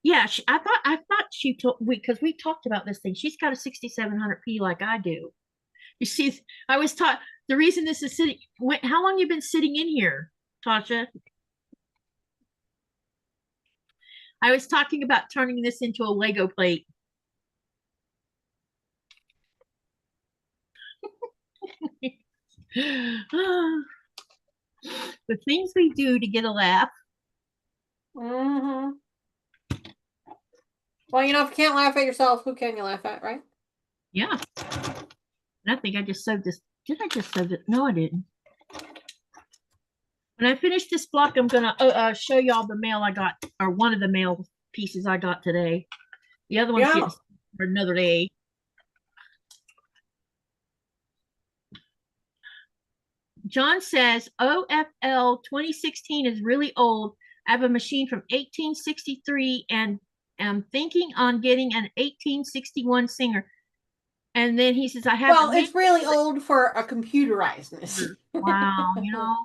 Yeah, I thought she told because we talked about this thing. She's got a 6700P like I do. You see, I was taught the reason this is sitting. How long you been sitting in here, Tasha? I was talking about turning this into a Lego plate. The things we do to get a laugh. Mm-hmm. Well, you know, if you can't laugh at yourself, who can you laugh at, right? Yeah. And I think I just sewed this. Did I just sew it? No, I didn't. When I finish this block, I'm going to show y'all the mail I got, or one of the mail pieces I got today. The other one's getting for another day. John says OFL 2016 is really old. I have a machine from 1863 and am thinking on getting an 1861 Singer. And then he says, I have. Well, it's really old for a computerized machine. Wow, you know.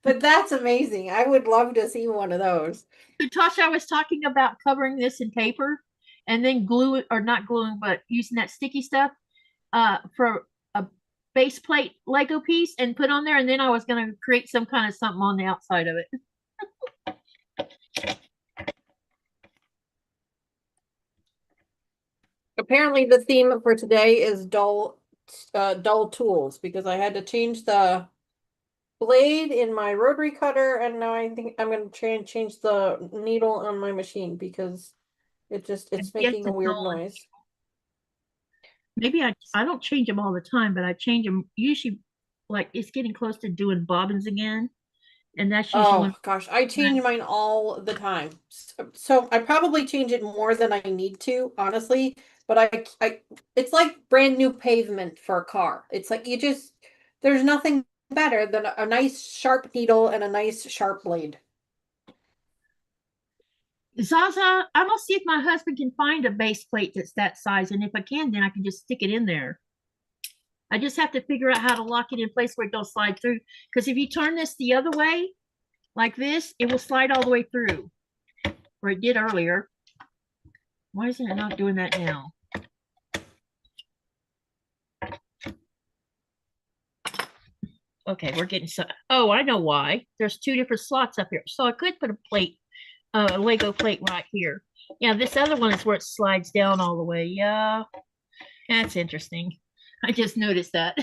But that's amazing. I would love to see one of those. Tasha, I was talking about covering this in paper and then glue it, or not gluing, but using that sticky stuff for a base plate Lego piece and put on there. And then I was going to create some kind of something on the outside of it. Apparently the theme for today is dull tools, because I had to change the blade in my rotary cutter, and now I think I'm going to try and change the needle on my machine because it's making a weird noise. Maybe I don't change them all the time, but I change them usually like it's getting close to doing bobbins again. And that's usually gosh, I change mine all the time. So I probably change it more than I need to, honestly. But it's like brand new pavement for a car. It's like there's nothing better than a nice sharp needle and a nice sharp blade. Zaza, I'm gonna see if my husband can find a base plate that's that size, and if I can, then I can just stick it in there. I just have to figure out how to lock it in place where it don't slide through. Because if you turn this the other way, like this, it will slide all the way through, or it did earlier. Why isn't it not doing that now? Okay, we're getting some. Oh, I know why. There's two different slots up here. So I could put a plate, a Lego plate right here. Yeah, this other one is where it slides down all the way. Yeah, that's interesting. I just noticed that.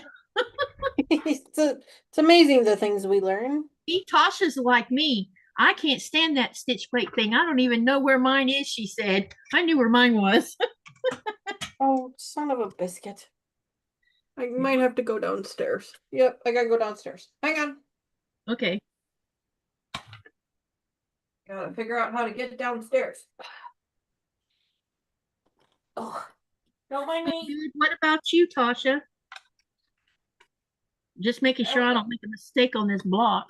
It's amazing the things we learn. Tasha's like me. I can't stand that stitch plate thing. I don't even know where mine is, she said. I knew where mine was. Oh, son of a biscuit. I might have to go downstairs. Yep, I gotta go downstairs. Hang on. Okay. Gotta figure out how to get downstairs. Oh, don't mind me. What about you, Tasha? Just making sure I don't make a mistake on this block.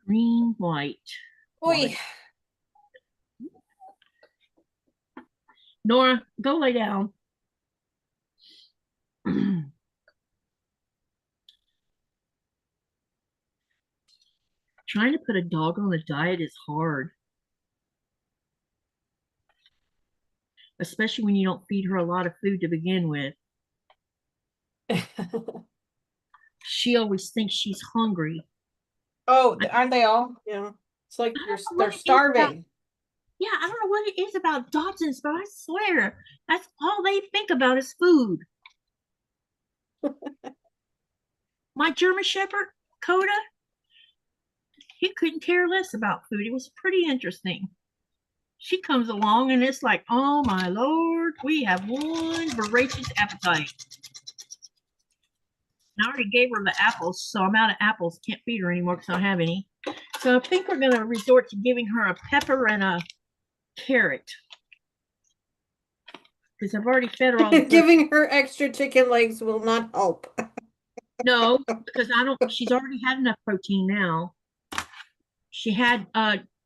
Green, white. Oi. Nora, go lay down. Trying to put a dog on a diet is hard. Especially when you don't feed her a lot of food to begin with. She always thinks she's hungry. Oh, aren't they all? Yeah. It's like they're starving. Yeah, I don't know what it is about Dachshunds, but I swear that's all they think about is food. My German Shepherd, Coda, he couldn't care less about food. It was pretty interesting. She comes along and it's like, oh my Lord, we have one voracious appetite. I already gave her the apples, so I'm out of apples. Can't feed her anymore because I don't have any. So I think we're going to resort to giving her a pepper and a carrot. Because I've already fed her all the Giving her extra chicken legs will not help. No, because she's already had enough protein now. She had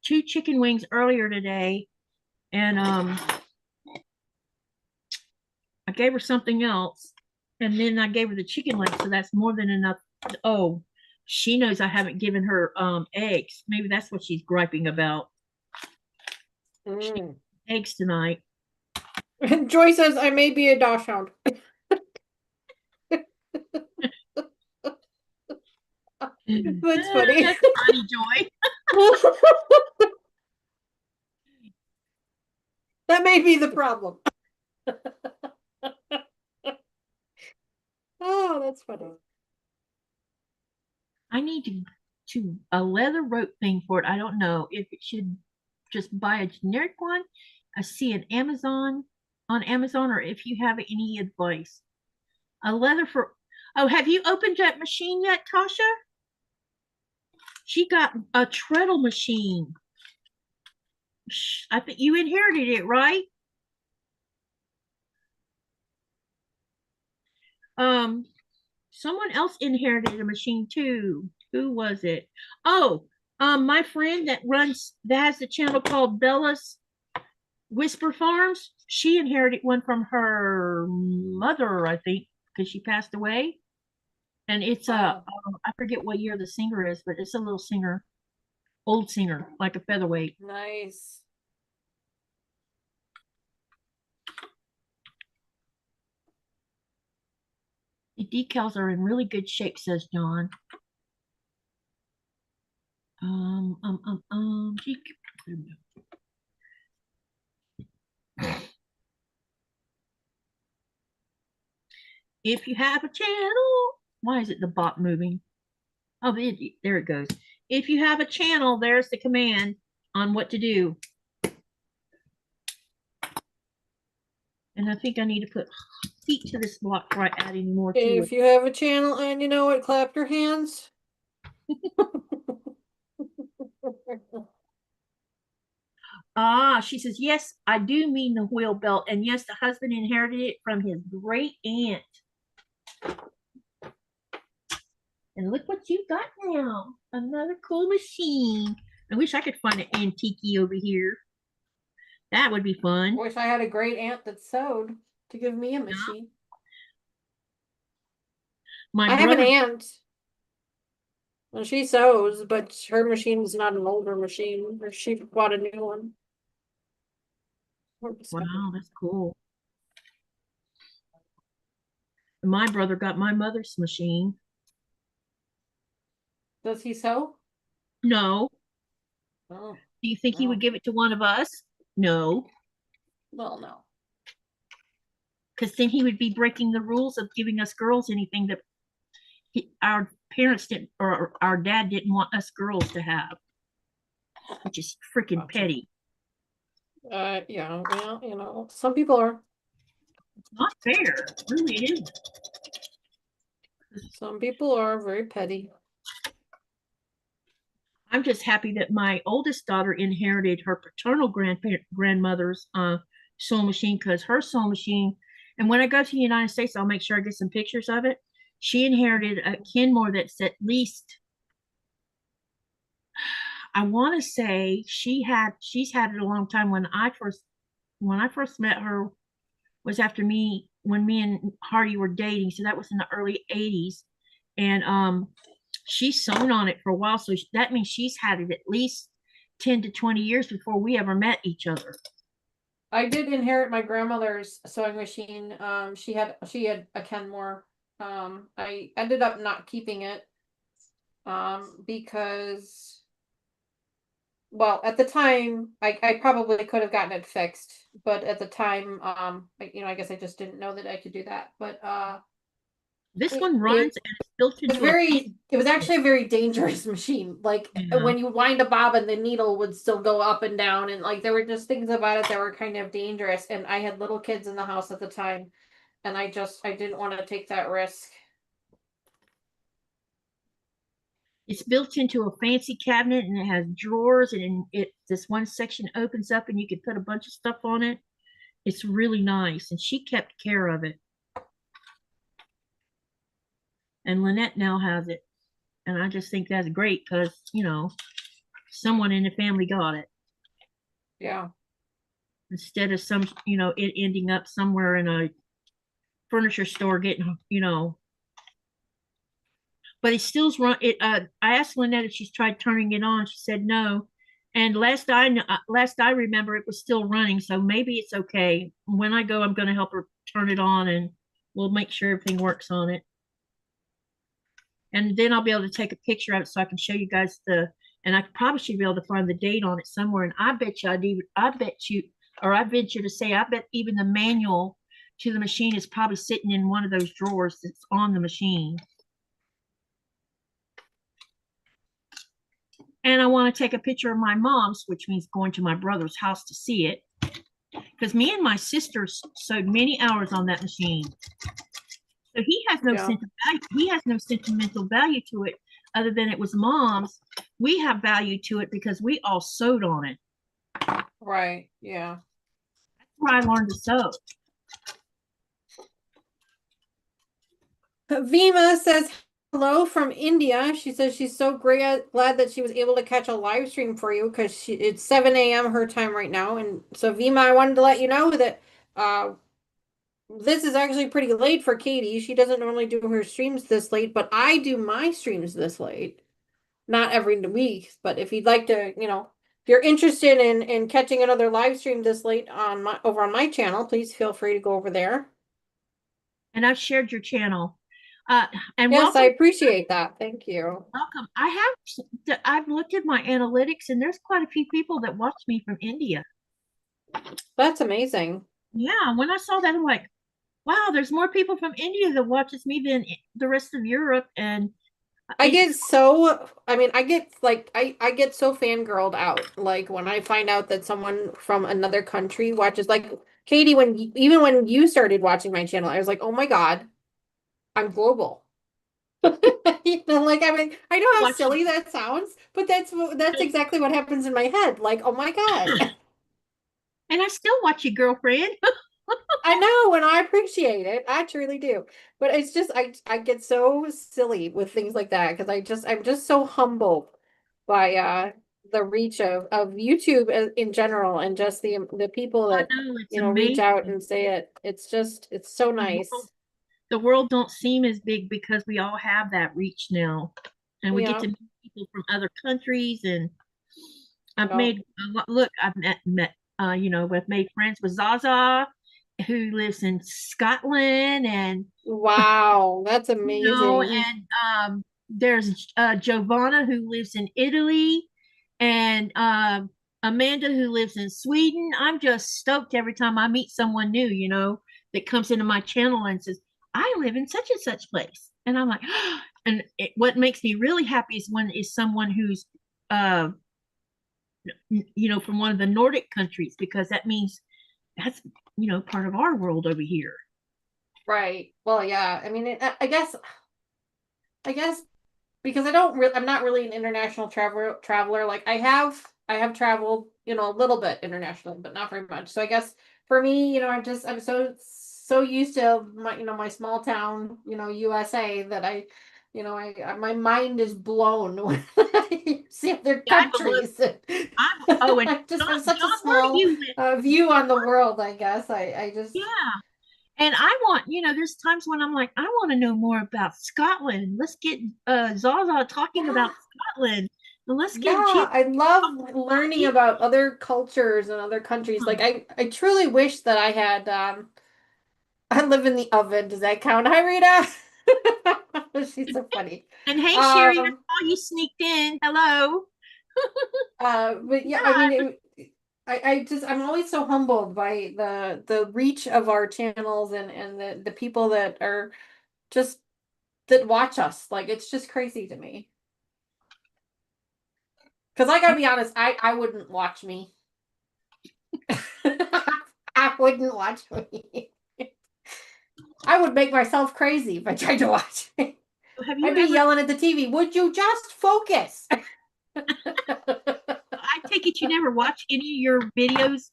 2 chicken wings earlier today, and I gave her something else, and then I gave her the chicken legs, so that's more than enough. Oh, she knows I haven't given her eggs. Maybe that's what she's griping about. Eggs tonight. Joy says I may be a dachshund. That's funny. That's funny, Joy. That may be the problem. Oh, that's funny. I need to a leather rope thing for it. I don't know if it should just buy a generic one. I see an Amazon on Amazon, or if you have any advice. A leather for, oh, have you opened that machine yet, Tasha? She got a treadle machine. I think you inherited it, right? Um, Someone else inherited a machine too. Who was it? Oh, my friend that has the channel called Bella's Whisper Farms. She inherited one from her mother, I think, because she passed away. And it's I forget what year the singer is, but it's a little singer, old singer, like a featherweight. Nice. The decals are in really good shape, says John. Um, um, um, um. If you have a channel, why is it the bot moving? Oh, there it goes. If you have a channel, there's the command on what to do. And I think I need to put feet to this block before I add any more to it. If you have a channel and you know it, clap your hands. Ah, she says, yes, I do mean the wheel belt. And yes, the husband inherited it from his great aunt. And look what you got now. Another cool machine. I wish I could find an antique over here. That would be fun. I wish I had a great aunt that sewed to give me a machine. I have an aunt. Well, she sews, but her machine is not an older machine. Or she bought a new one. Wow, that's cool. My brother got my mother's machine. Does he sew? No. Oh. Do you think he would give it to one of us? No. Well, no. Because then he would be breaking the rules of giving us girls anything that our parents didn't, or our dad didn't want us girls to have, which is freaking petty. Yeah, well, you know, some people are. It's not fair. It really isn't. Some people are very petty. I'm just happy that my oldest daughter inherited her paternal grandmother's sewing machine, because her sewing machine, and when I go to the United States, I'll make sure I get some pictures of it. She inherited a Kenmore that's at least, I want to say she's had it a long time. When I first met her was after when me and Hardy were dating, so that was in the early 80s. And she's sewn on it for a while, so that means she's had it at least 10 to 20 years before we ever met each other. I did inherit my grandmother's sewing machine. She had a Kenmore. I ended up not keeping it because, well, at the time I probably could have gotten it fixed, but at the time I guess I just didn't know that I could do that. But this one runs and it's built into it was actually a very dangerous machine. Like when you wind a bobbin, the needle would still go up and down, and like there were just things about it that were kind of dangerous. And I had little kids in the house at the time, and I didn't want to take that risk. It's built into a fancy cabinet, and it has drawers, and this one section opens up and you can put a bunch of stuff on it. It's really nice, and she kept care of it. And Lynette now has it. And I just think that's great because, someone in the family got it. Yeah. Instead of it ending up somewhere in a furniture store getting, but it still's run. I asked Lynette if she's tried turning it on. She said no. And last I remember, it was still running. So maybe it's okay. When I go, I'm going to help her turn it on, and we'll make sure everything works on it. And then I'll be able to take a picture of it so I can show you guys and I probably should be able to find the date on it somewhere. And I bet you to say, I bet even the manual to the machine is probably sitting in one of those drawers that's on the machine. and I want to take a picture of my mom's, which means going to my brother's house to see it. Because me and my sister sewed many hours on that machine. So he has no sense of value. He has no sentimental value to it other than it was mom's. We have value to it because we all sewed on it. Right. Yeah. That's where I learned to sew. Vima says hello from India. She says she's so glad that she was able to catch a live stream for you because it's 7 a.m. her time right now. And so Vima, I wanted to let you know that this is actually pretty late for Katie. She doesn't normally do her streams this late, but I do my streams this late. Not every week, but if you'd like to, if you're interested in catching another live stream this late on over on my channel, please feel free to go over there. And I've shared your channel. And yes, welcome. I appreciate that. Thank you. Welcome. I've looked at my analytics, and there's quite a few people that watch me from India. That's amazing. Yeah, when I saw that, I'm like, wow, there's more people from India that watches me than the rest of Europe. And I get so fangirled out like when I find out that someone from another country watches, like Katie, even when you started watching my channel, I was like, oh my God, I'm global. Like, I mean, I know how silly that sounds, but that's exactly what happens in my head. Like, oh my God. And I still watch you, girlfriend. I know, and I appreciate it. I truly do. But it's just I get so silly with things like that because I'm just so humbled by the reach of YouTube in general and just the people that reach out and say it. It's so nice. The world don't seem as big because we all have that reach now, and we get to meet people from other countries. And I've made I've made friends with Zaza, who lives in Scotland, and wow, that's amazing. And there's Giovanna, who lives in Italy, and Amanda, who lives in Sweden. I'm just stoked every time I meet someone new, that comes into my channel and says, I live in such and such place. And I'm like, and what makes me really happy is someone who's from one of the Nordic countries, because that means that's part of our world over here. Right. Well, yeah. I mean, I guess because I'm not really an international traveler. Like I have traveled, a little bit internationally, but not very much. So I guess for me, I'm so used to my small town, USA, that my mind is blown when I see other countries. I just have such a small view on the world, I guess. I just And I want, there's times when I'm like, I want to know more about Scotland. Let's get Zaza talking about Scotland. And let's get I love learning about other cultures and other countries. Like I truly wish that I had I live in the oven. Does that count? Hi, Rita. She's so funny. And hey, Sherry, I saw you sneaked in. Hello. But yeah, I mean, I'm always so humbled by the reach of our channels and the people that are just that watch us. Like, it's just crazy to me. Because I gotta be honest, I wouldn't watch me. I wouldn't watch me. I would make myself crazy if I tried to watch me. I'd be yelling at the TV. Would you just focus? I take it you never watch any of your videos?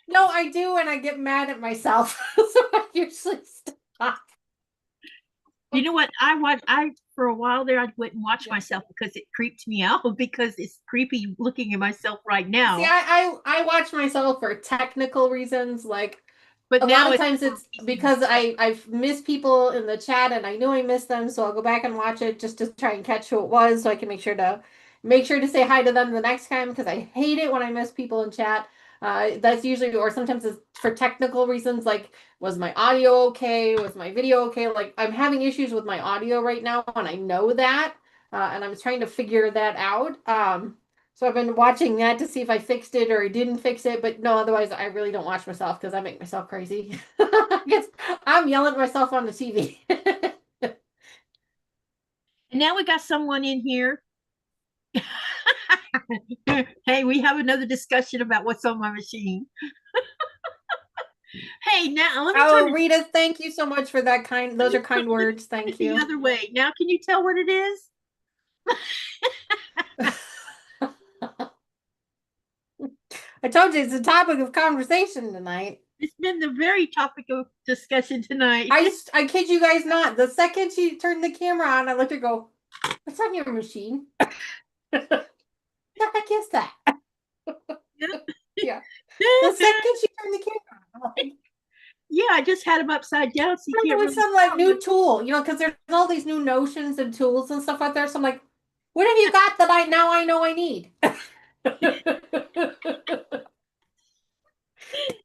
No, I do, and I get mad at myself. So I usually stop. You know what? For a while there, I wouldn't watch myself because it creeped me out, because it's creepy looking at myself right now. See, I watch myself for technical reasons, but a lot of times it's because I've missed people in the chat and I knew I missed them, so I'll go back and watch it just to try and catch who it was, so I can make sure to say hi to them the next time, because I hate it when I miss people in chat. That's usually, or sometimes it's for technical reasons, like, was my audio okay? Was my video okay? Like, I'm having issues with my audio right now, and I know that, and I'm trying to figure that out. So I've been watching that to see if I fixed it or I didn't fix it, but no, otherwise I really don't watch myself because I make myself crazy. I'm yelling at myself on the TV. And now we got someone in here. Hey, we have another discussion about what's on my machine. Hey, now let me turn Oh, it Rita, thank you so much for that kind. Those are kind words. Thank the you. other way. Now, can you tell what it is? I told you it's a topic of conversation tonight. It's been the very topic of discussion tonight. I kid you guys not. The second she turned the camera on, I looked at her go, "What's on your machine?" What the heck is that? Yeah. The second she turned the camera on, I'm like, Yeah, I just had them upside down, so you like can't it was really some like tell. new tool, because there's all these new notions and tools and stuff out there. So I'm like, what have you got that I know I need?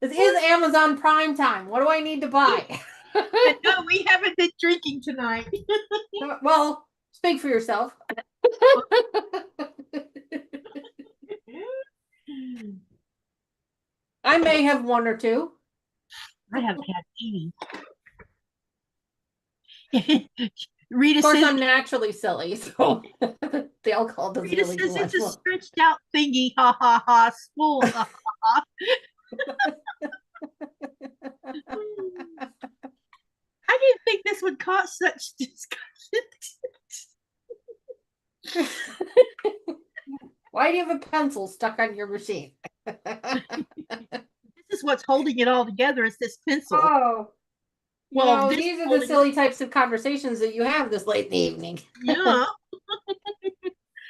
This is Amazon Prime time. What do I need to buy? No, we haven't been drinking tonight. Well, speak for yourself. I may have one or two. I haven't had any. Rita Of course, says, I'm naturally silly, so the alcohol doesn't Rita really do says it's much. a stretched out thingy. Ha ha ha. Spool. Ha ha ha. I didn't think this would cause such discussion. Why do you have a pencil stuck on your machine? This is what's holding it all together. Is this pencil? Oh, Well, these are the silly types of conversations that you have this late in the evening. Yeah.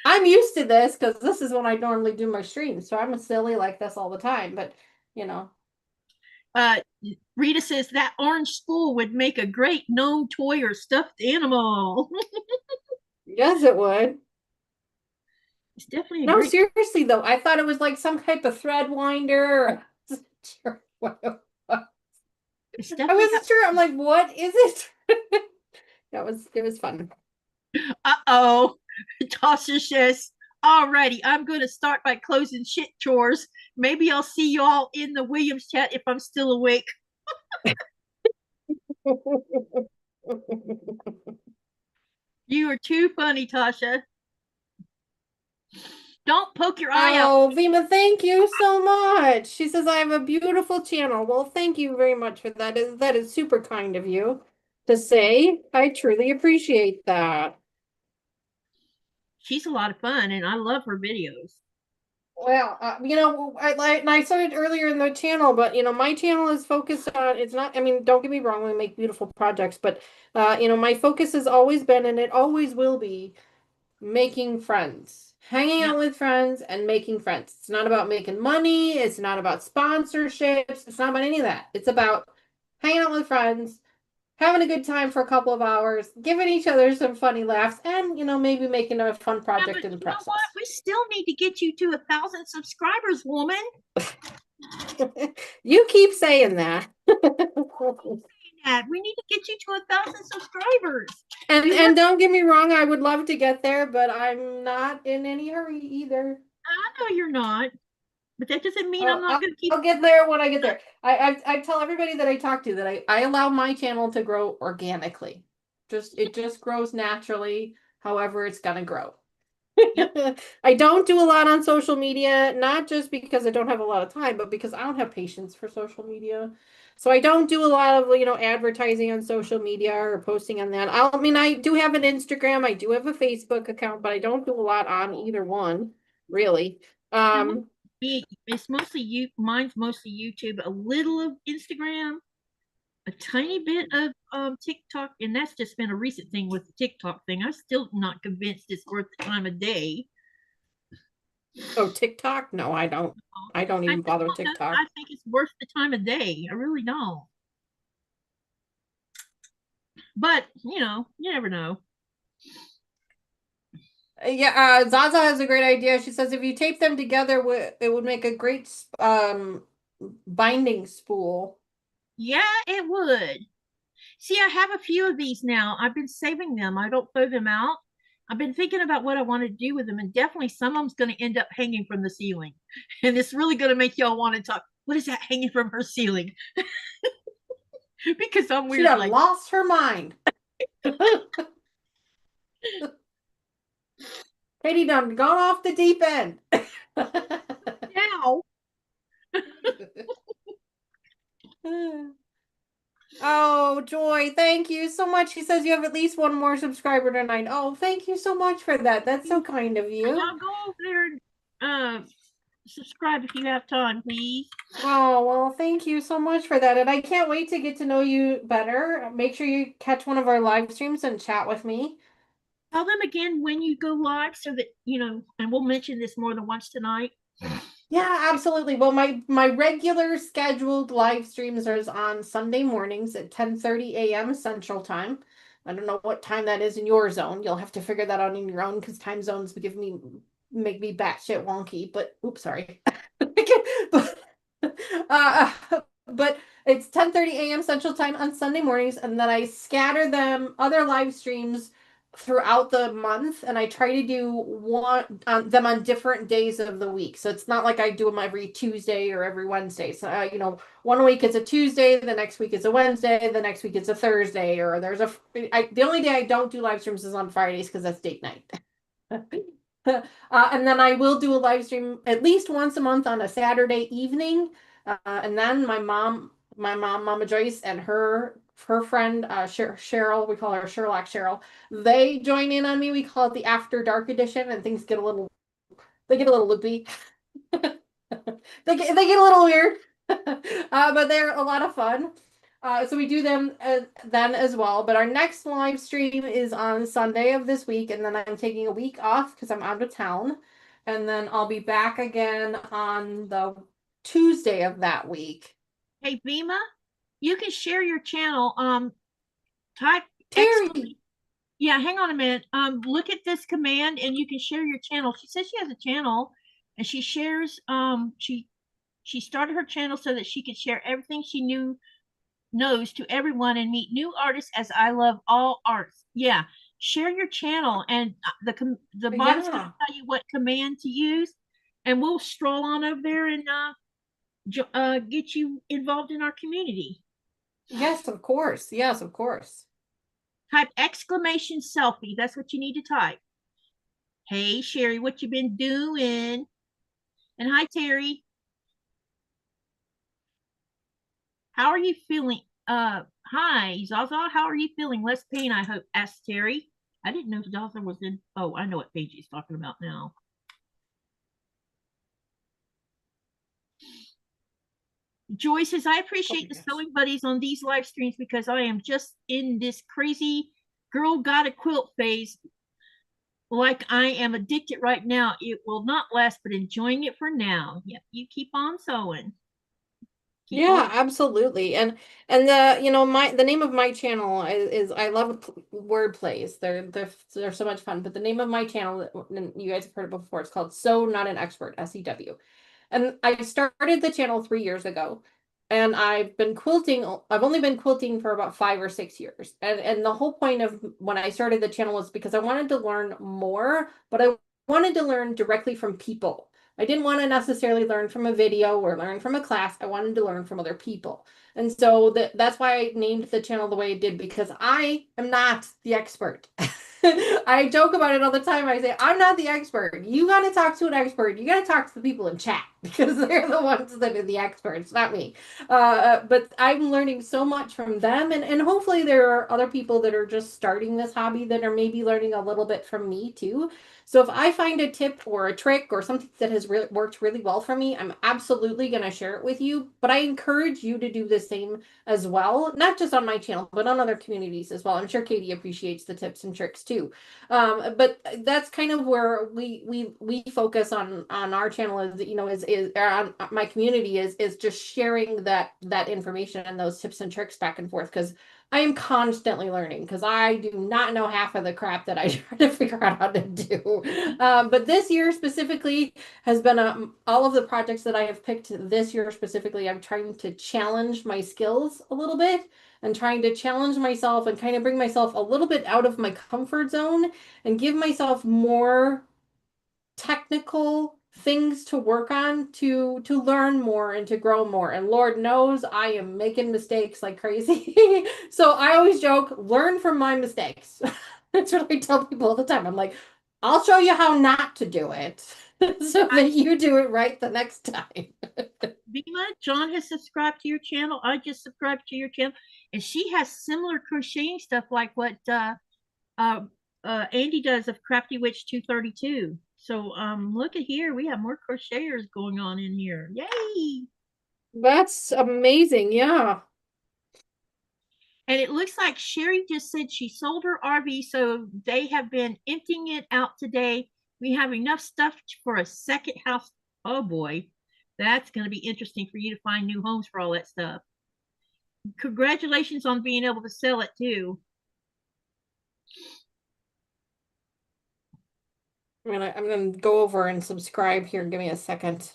I'm used to this because this is when I normally do my streams, so I'm silly like this all the time. But Rita says that orange spool would make a great gnome toy or stuffed animal. yes, it would. It's definitely a No, great. seriously though, I thought it was like some type of thread winder. It's I definitely. wasn't sure. I'm like, what is it? It was fun. Uh-oh. Tasha says, alrighty, I'm going to start by closing shit chores. Maybe I'll see you all in the Williams chat if I'm still awake. You are too funny, Tasha. Don't poke your eye out. Oh, Vima, thank you so much. She says I have a beautiful channel. Well, thank you very much for that. That is super kind of you to say. I truly appreciate that. She's a lot of fun, and I love her videos. Well, I said it earlier in the channel, but my channel is focused on, it's not, I mean, don't get me wrong, we make beautiful projects, but my focus has always been, and it always will be, making friends, hanging Yep. out with friends and making friends. It's not about making money, it's not about sponsorships, it's not about any of that. It's about hanging out with friends, having a good time for a couple of hours, giving each other some funny laughs, and maybe making a fun project in the You know process. what? We still need to get you to 1,000 subscribers, woman. You keep saying that. We need to get you to 1,000 subscribers. And don't get me wrong, I would love to get there, but I'm not in any hurry either. I know you're not, but that doesn't mean I'm not going to keep. I'll get there when I get there. I tell everybody that I talk to that I allow my channel to grow organically. It just grows naturally, however it's gonna grow. I don't do a lot on social media, not just because I don't have a lot of time, but because I don't have patience for social media. So I don't do a lot of, advertising on social media or posting on that. I do have an Instagram, I do have a Facebook account, but I don't do a lot on either one, really. It's mostly you. Mine's mostly YouTube, a little of Instagram, a tiny bit of TikTok, and that's just been a recent thing with the TikTok thing. I'm still not convinced it's worth the time of day. Oh, TikTok? No, I don't. I don't even bother with TikTok. I think it's worth the time of day. I really don't. But you never know. Yeah, Zaza has a great idea. She says if you tape them together, it would make a great binding spool. Yeah, it would. See, I have a few of these now. I've been saving them. I don't throw them out. I've been thinking about what I want to do with them, and definitely some of them's going to end up hanging from the ceiling. And it's really going to make y'all want to talk. What is that hanging from her ceiling? Because I'm weird. She like lost her mind. Katie done gone off the deep end. Now. Oh, Joy, thank you so much. He says you have at least one more subscriber tonight. Oh, thank you so much for that. That's so kind of you. Y'all go over there and subscribe if you have time, please. Oh, well, thank you so much for that. And I can't wait to get to know you better. Make sure you catch one of our live streams and chat with me. Tell them again when you go live so that, and we'll mention this more than once tonight. Yeah, absolutely. Well, my regular scheduled live streams are on Sunday mornings at 10:30 a.m. Central Time. I don't know what time that is in your zone. You'll have to figure that out on your own because time zones make me batshit wonky. But oops, sorry. but, uh, but it's 10:30 a.m. Central Time on Sunday mornings, and then I scatter them other live streams throughout the month, and I try to do them on different days of the week. So it's not like I do them every Tuesday or every Wednesday. So one week it's a Tuesday, the next week it's a Wednesday, the next week it's a Thursday, or the only day I don't do live streams is on Fridays because that's date night. And then I will do a live stream at least once a month on a Saturday evening. And then my mom, Mama Joyce, and her friend Cheryl, we call her Sherlock Cheryl, they join in on me. We call it the After Dark edition, and things get a little loopy. They get a little weird, but they're a lot of fun. So we do them then as well. But our next live stream is on Sunday of this week, and then I'm taking a week off because I'm out of town, and then I'll be back again on the Tuesday of that week. Hey, Vima, you can share your channel. Type Terry. Yeah, hang on a minute. Look at this command, and you can share your channel. She says she has a channel, and she shares. She started her channel so that she could share everything she knows to everyone and meet new artists. As I love all arts. Yeah, share your channel, and the bot's going to tell you what command to use, and we'll stroll on over there and get you involved in our community. Yes, of course. Yes, of course. Type exclamation selfie. That's what you need to type. Hey, Sherry, what you been doing? And hi, Terry. How are you feeling? Hi, Zaza. How are you feeling? Less pain, I hope, asked Terry. I didn't know Zaza was in. Oh, I know what page he's talking about now. Joy says, I appreciate the sewing buddies on these live streams because I am just in this crazy girl got a quilt phase. Like I am addicted right now. It will not last, but enjoying it for now. Yep, you keep on sewing. Yeah, absolutely. And the name of my channel is I love word plays. They're so much fun. But the name of my channel, and you guys have heard it before, it's called Sew Not an Expert, SEW. And I started the channel 3 years ago, and I've only been quilting for about 5 or 6 years. And the whole point of when I started the channel was because I wanted to learn more, but I wanted to learn directly from people. I didn't want to necessarily learn from a video or learn from a class. I wanted to learn from other people. And so that's why I named the channel the way it did, because I am not the expert. I joke about it all the time. I say, I'm not the expert. You got to talk to an expert. You got to talk to the people in chat because they're the ones that are the experts, not me. But I'm learning so much from them. And hopefully there are other people that are just starting this hobby that are maybe learning a little bit from me too. So if I find a tip or a trick or something that has worked really well for me, I'm absolutely going to share it with you. But I encourage you to do the same as well, not just on my channel, but on other communities as well. I'm sure Katie appreciates the tips and tricks too. But that's kind of where we focus on our channel is on my community is just sharing that information and those tips and tricks back and forth, because I am constantly learning, because I do not know half of the crap that I try to figure out how to do. But this year specifically has been all of the projects that I have picked this year specifically, I'm trying to challenge my skills a little bit and trying to challenge myself and kind of bring myself a little bit out of my comfort zone and give myself more technical things to work on to learn more and to grow more. And Lord knows I am making mistakes like crazy. So I always joke, learn from my mistakes. That's what I tell people all the time. I'm like, I'll show you how not to do it so that you do it right the next time. Bima, John has subscribed to your channel. I just subscribed to your channel, and she has similar crocheting stuff like what uh, Andy does of Crafty Witch 232. So look at here, we have more crocheters going on in here. Yay! That's amazing. Yeah. And it looks like Sherry just said she sold her RV, so they have been emptying it out today. We have enough stuff for a second house. Oh boy, that's going to be interesting for you to find new homes for all that stuff. Congratulations on being able to sell it too. I'm gonna go over and subscribe here. Give me a second.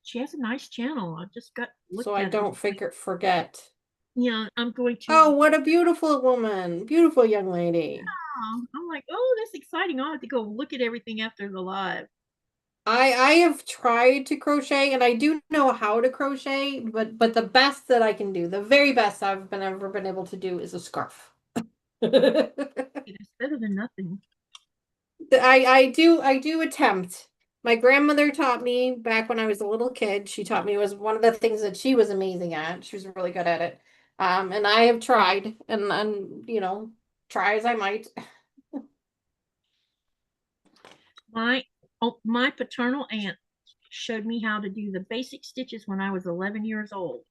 She has a nice channel. I just got So looked I at don't forget. Yeah, I'm going Oh, to. what a beautiful woman. Beautiful young lady. I'm like, oh, that's exciting. I'll have to go look at everything after the live. I have tried to crochet and I do know how to crochet, but the best that I can do, the very best I've ever been able to do is a scarf. It's better than nothing. I do attempt. My grandmother taught me back when I was a little kid. She taught me, it was one of the things that she was amazing at. She was really good at it. And I have tried and try as I might. My paternal aunt showed me how to do the basic stitches when I was 11 years old,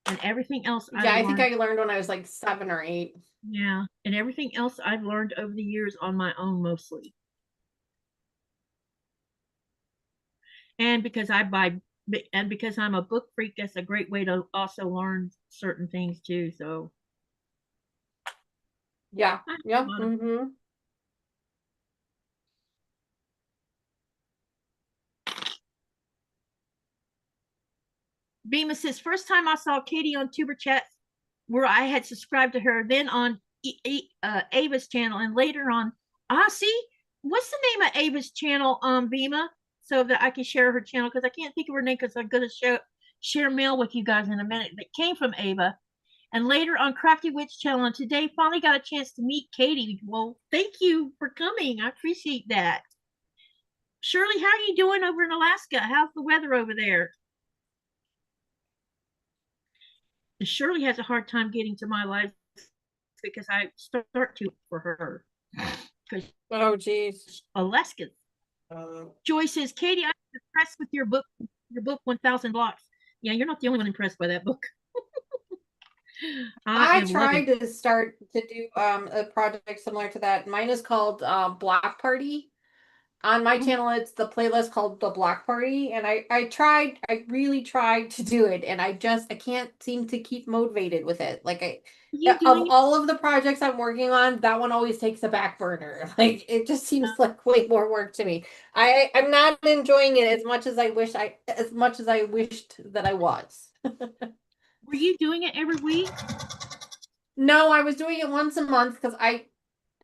and everything else I've Yeah, I think learned. I learned when I was like 7 or 8. Yeah, and everything else I've learned over the years on my own mostly. And because I buy and because I'm a book freak, that's a great way to also learn certain things too. So Yeah, I have a yeah. lot of Mm-hmm. Bema says, first time I saw Katie on Tuber Chat where I had subscribed to her, then on Ava's channel, and later on, see, what's the name of Ava's channel, Bema, so that I can share her channel, because I can't think of her name because I'm going to share mail with you guys in a minute that came from Ava. And later on Crafty Witch channel, and today finally got a chance to meet Katie. Well, thank you for coming. I appreciate that. Shirley, how are you doing over in Alaska? How's the weather over there? And Shirley has a hard time getting to my live because I start to for her. Because Oh, geez. Alaska. Joy says, Katie, I'm impressed with your book 1000 blocks. Yeah, you're not the only one impressed by that book. I I am loving. tried to start to do a project similar to that. Mine is called Block Party. On my channel, it's the playlist called The Block Party, and I really tried to do it, and I can't seem to keep motivated with it. Like You of doing it? all of the projects I'm working on, that one always takes a back burner. Like it just seems like way more work to me. I'm not enjoying it as much as I wished that I was. Were you doing it every week? No, I was doing it once a month because I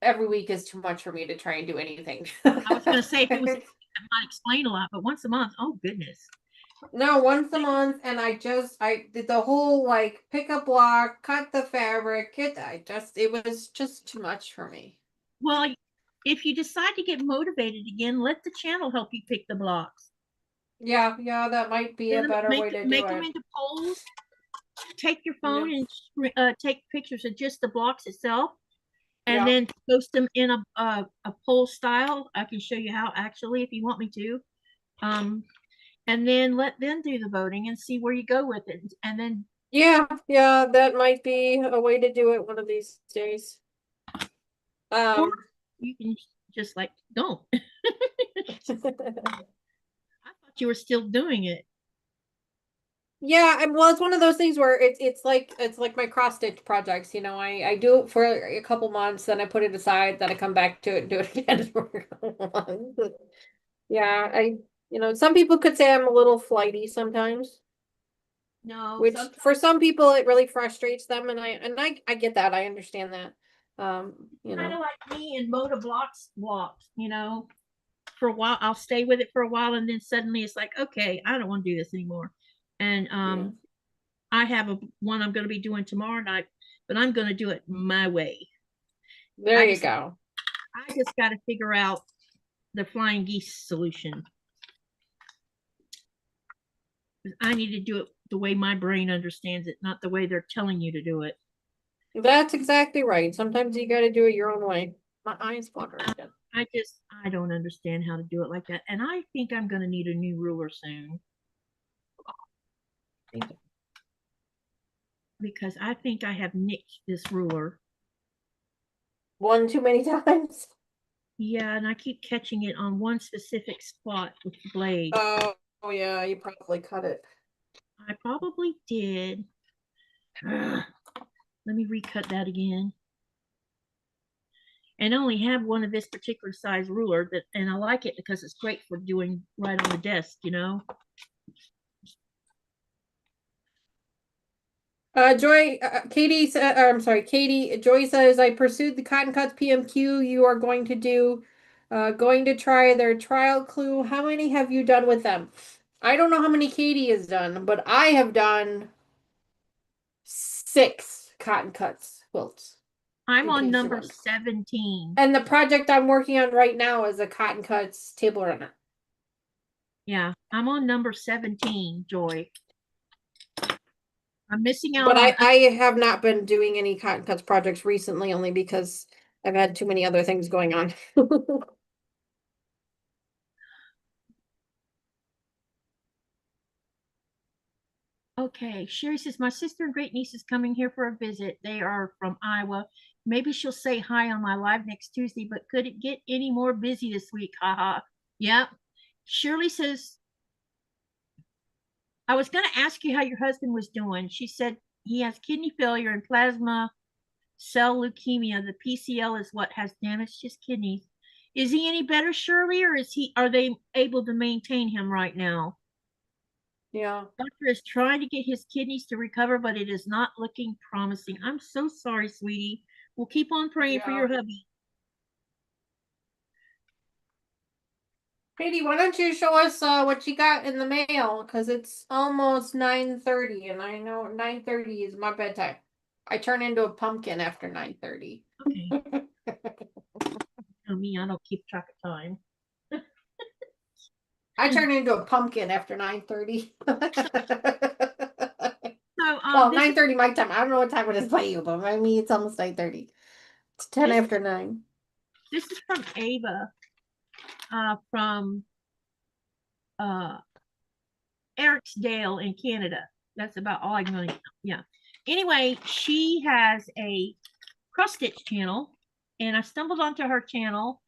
every week is too much for me to try and do anything. I was going to say if it was, that might explain a lot, but once a month, oh goodness. No, once a month, and I did the whole like pick a block, cut the fabric, it was just too much for me. Well, if you decide to get motivated again, let the channel help you pick the blocks. Yeah, yeah, that might be a better way to do Make them it. into polls. Take your phone Yep. and take pictures of just the blocks itself, and Yeah. then post them in a poll style. I can show you how actually if you want me to. Um, and then let them do the voting and see where you go with it. And then Yeah, yeah, that might be a way to do it one of these days. or you can just like don't. I thought you were still doing it. Yeah, well, it's one of those things where it's like my cross stitch projects. I do it for a couple months, then I put it aside, then I come back to it and do it again for a couple months. Yeah, some people could say I'm a little flighty sometimes, No, which sometimes for some people it really frustrates them, and I get that. I understand that. You kind know. of like me and motor blocks. For a while I'll stay with it for a while, and then suddenly it's like, okay, I don't want to do this anymore. And Yeah. I have one I'm going to be doing tomorrow night, but I'm going to do it my way. There I you just go. I just got to figure out the flying geese solution. I need to do it the way my brain understands it, not the way they're telling you to do it. That's exactly right. Sometimes you got to do it your own way. My eyes watering again. I don't understand how to do it like that. And I think I'm going to need a new ruler soon. Because I think I have nicked this ruler. One too many times. Yeah, and I keep catching it on one specific spot with the blade. Oh yeah, you probably cut it. I probably did. Ugh. Let me recut that again. And I only have one of this particular size ruler, and I like it because it's great for doing right on the desk, you know. Katie, I'm sorry, Katie, Joy says, I pursued the Cotton Cuts PMQ. You are going to try their trial clue. How many have you done with them? I don't know how many Katie has done, but I have done 6 Cotton Cuts quilts. I'm on number 17. And the project I'm working on right now is a Cotton Cuts table runner. Yeah, I'm on number 17, Joy. I'm missing out but on. I have not been doing any Cotton Cuts projects recently, only because I've had too many other things going on. Okay, Sherry says, my sister and great niece is coming here for a visit. They are from Iowa. Maybe she'll say hi on my live next Tuesday, but could it get any more busy this week? Haha. Yep. Shirley says, I was going to ask you how your husband was doing. She said he has kidney failure and plasma cell leukemia. The PCL is what has damaged his kidneys. Is he any better, Shirley, or are they able to maintain him right now? Yeah. Doctor is trying to get his kidneys to recover, but it is not looking promising. I'm so sorry, sweetie. We'll keep on praying for your hubby. Katie, why don't you show us what you got in the mail? Because it's almost 9:30, and I know 9:30 is my bedtime. I turn into a pumpkin after 9:30. Okay. Me, I don't keep track of time. I turn into a pumpkin after 9:30. So, well, 9:30 my time. I don't know what time it is by you, but by me it's almost 9:30. It's 10 after 9. This is from Ava, from Ericsdale in Canada. That's about all I'm going to. Yeah. Anyway, she has a cross stitch channel, and I stumbled onto her channel.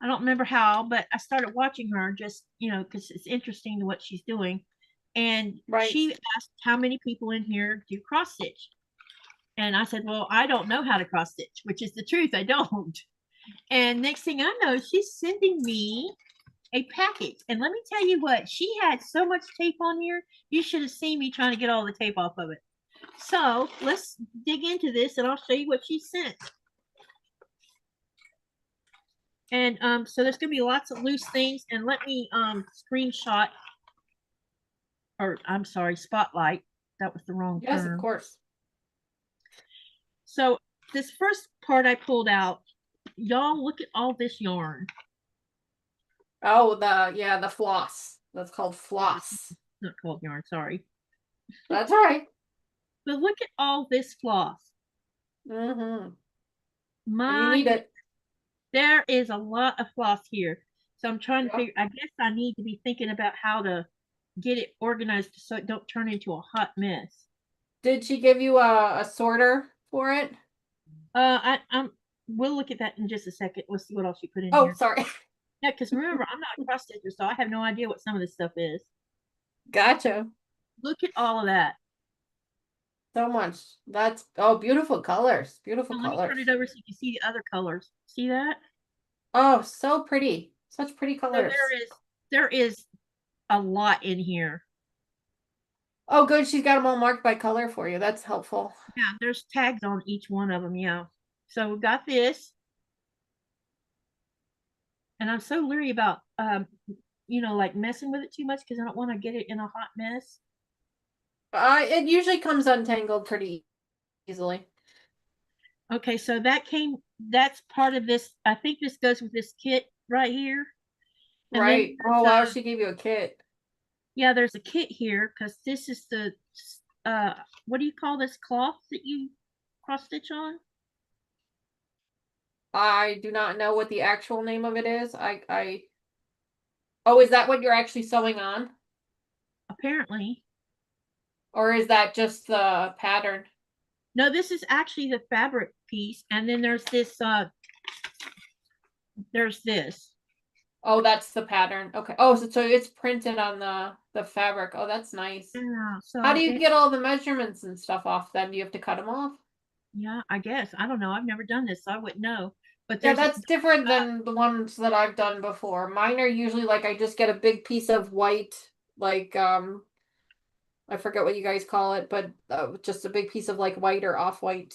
I don't remember how, but I started watching her just, because it's interesting to what she's doing. And she asked how many people in here do cross stitch. And I said, well, I don't know how to cross stitch, which is the truth. I don't. And next thing I know, she's sending me a package. And let me tell you what, she had so much tape on here. You should have seen me trying to get all the tape off of it. So let's dig into this and I'll show you what she sent. And so there's going to be lots of loose things. And let me screenshot, or I'm sorry, spotlight. That was the wrong term. Yes, of course. So this first part I pulled out, y'all look at all this yarn. Oh, the floss. That's called floss. Not called yarn, sorry. That's all right. But look at all this floss. Mm-hmm. You need it. There is a lot of floss here. So I'm trying to figure, I guess I need to be thinking about how to get it organized so it don't turn into a hot mess. Did she give you a sorter for it? We'll look at that in just a second. Let's see what else she put in here. Oh, sorry. Yeah, because remember, I'm not a cross stitcher, so I have no idea what some of this stuff is. Gotcha. Look at all of that. So much. That's beautiful colors. Beautiful colors. Let me turn it over so you can see the other colors. See that? Oh, so pretty. Such pretty colors. So there is a lot in here. Oh, good. She's got them all marked by color for you. That's helpful. Yeah, there's tags on each one of them. Yeah. So we've got this. And I'm so leery about, like messing with it too much because I don't want to get it in a hot mess. It usually comes untangled pretty easily. Okay, so that came that's part of this. I think this goes with this kit right here. And Right. then Oh wow, she gave you a kit. yeah, there's a kit here because this is the uh what do you call this cloth that you cross stitch on? I do not know what the actual name of it is. Oh, is that what you're actually sewing on? Apparently. Or is that just the pattern? No, this is actually the fabric piece, and then there's this. Oh, that's the pattern. Okay. Oh, so it's printed on the fabric. Oh, that's nice. Yeah, so How do you get all the measurements and stuff off then? Do you have to cut them off? yeah, I guess. I don't know. I've never done this, so I wouldn't know. But Yeah, there's that's different than the ones that I've done before. Mine are usually like I just get a big piece of white, like I forget what you guys call it, but just a big piece of like white or off-white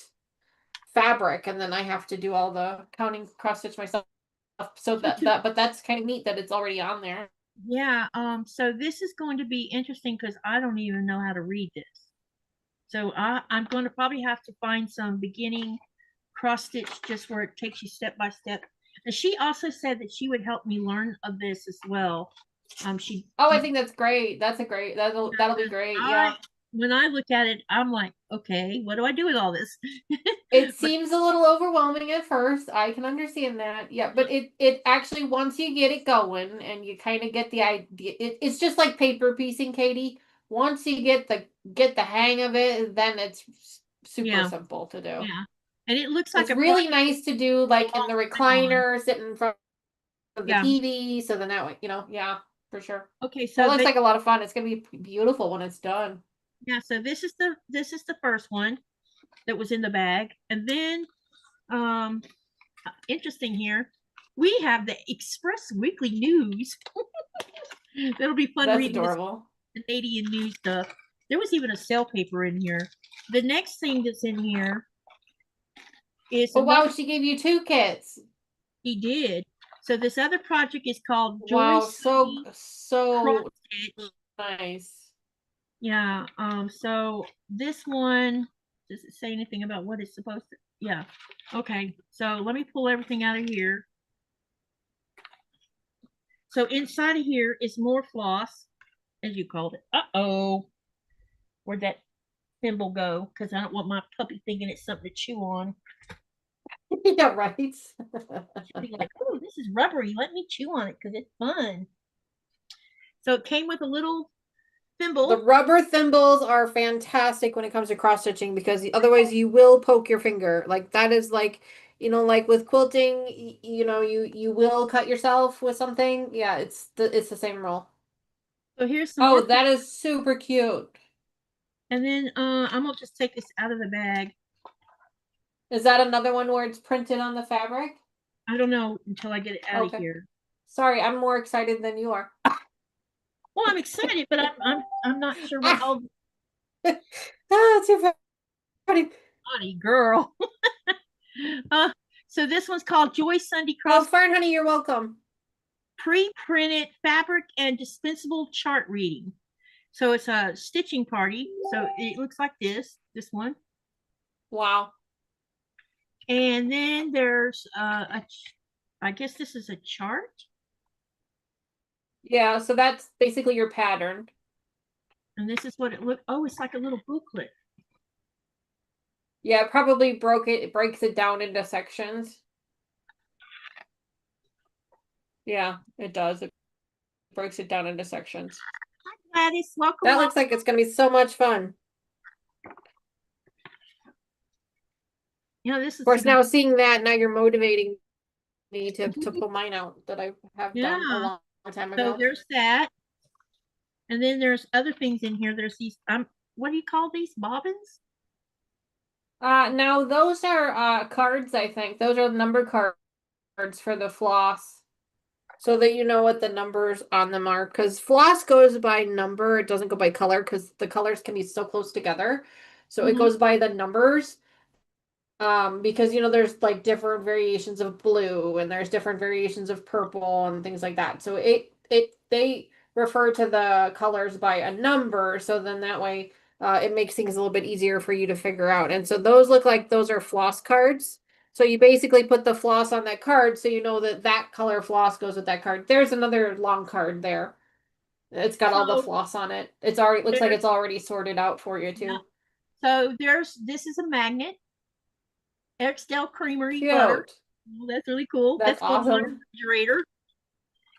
fabric, and then I have to do all the counting cross stitch myself. So but that's kind of neat that it's already on there. yeah, so this is going to be interesting because I don't even know how to read this. So I'm going to probably have to find some beginning cross stitch just where it takes you step by step. And she also said that she would help me learn of this as well. I think that's great. That'll be great. Yeah. When I look at it, I'm like, okay, what do I do with all this? It seems a little overwhelming at first. I can understand that. Yeah, but it actually once you get it going and you kind of get the idea, it's just like paper piecing, Katie. Once you get the hang of it, then it's super simple to do. Yeah. And it looks like it's really nice to do like in the recliner, sitting in front of the TV. So then that way, yeah, for sure. Okay, so that looks like a lot of fun. It's gonna be beautiful when it's done. Yeah, so this is the first one that was in the bag. And then interesting here, we have the Express Weekly News. That'll be fun. That's reading adorable. The Canadian news stuff. There was even a sale paper in here. The next thing that's in here is wow, she gave you 2 kits. He did. So this other project is called Wow, so nice. Yeah. So this one, does it say anything about what it's supposed to? Yeah. Okay. So let me pull everything out of here. So inside of here is more floss, as you called it. Uh-oh. Where'd that thimble go? Because I don't want my puppy thinking it's something to chew on. Yeah, right. Be like, oh, this is rubbery. Let me chew on it because it's fun. So it came with a little thimble. The rubber thimbles are fantastic when it comes to cross stitching because otherwise you will poke your finger. Like that is like, like with quilting, you will cut yourself with something. Yeah, it's the same rule. So here's some. That is super cute. And then I'm gonna just take this out of the bag. Is that another one where it's printed on the fabric? I don't know until I get it out of here. Sorry, I'm more excited than you are. Well, I'm excited, but I'm not sure what all. It's too funny. Funny girl. So this one's called Joy Sunday Cross. Oh, Fern, honey, you're welcome. Pre-printed fabric and dispensable chart reading. So it's a stitching party. So it looks like this one. Wow. And then there's I guess this is a chart. Yeah, so that's basically your pattern. And this is what it looked. Oh, it's like a little booklet. Yeah, it probably breaks it down into sections. Yeah, it does. It breaks it down into sections. Hi, Gladys. Welcome. That looks like it's going to be so much fun. This is. Of course, now seeing that, now you're motivating me to pull mine out that I have done a long time ago. So there's that. And then there's other things in here. There's these, what do you call these? Bobbins? Now those are cards, I think. Those are number cards for the floss. So that you know what the numbers on them are. Because floss goes by number. It doesn't go by color because the colors can be so close together. So it goes by the numbers. Because there's like different variations of blue and there's different variations of purple and things like that. So they refer to the colors by a number, so then that way it makes things a little bit easier for you to figure out. And so those look like those are floss cards. So you basically put the floss on that card so you know that that color floss goes with that card. There's another long card there. It's got all the So floss on it. It's already looks like there's it's already sorted out for you yeah. too. So this is a magnet, Exdale Creamery butter. Cute. Oh, that's really cool. That's That's going on my awesome. refrigerator.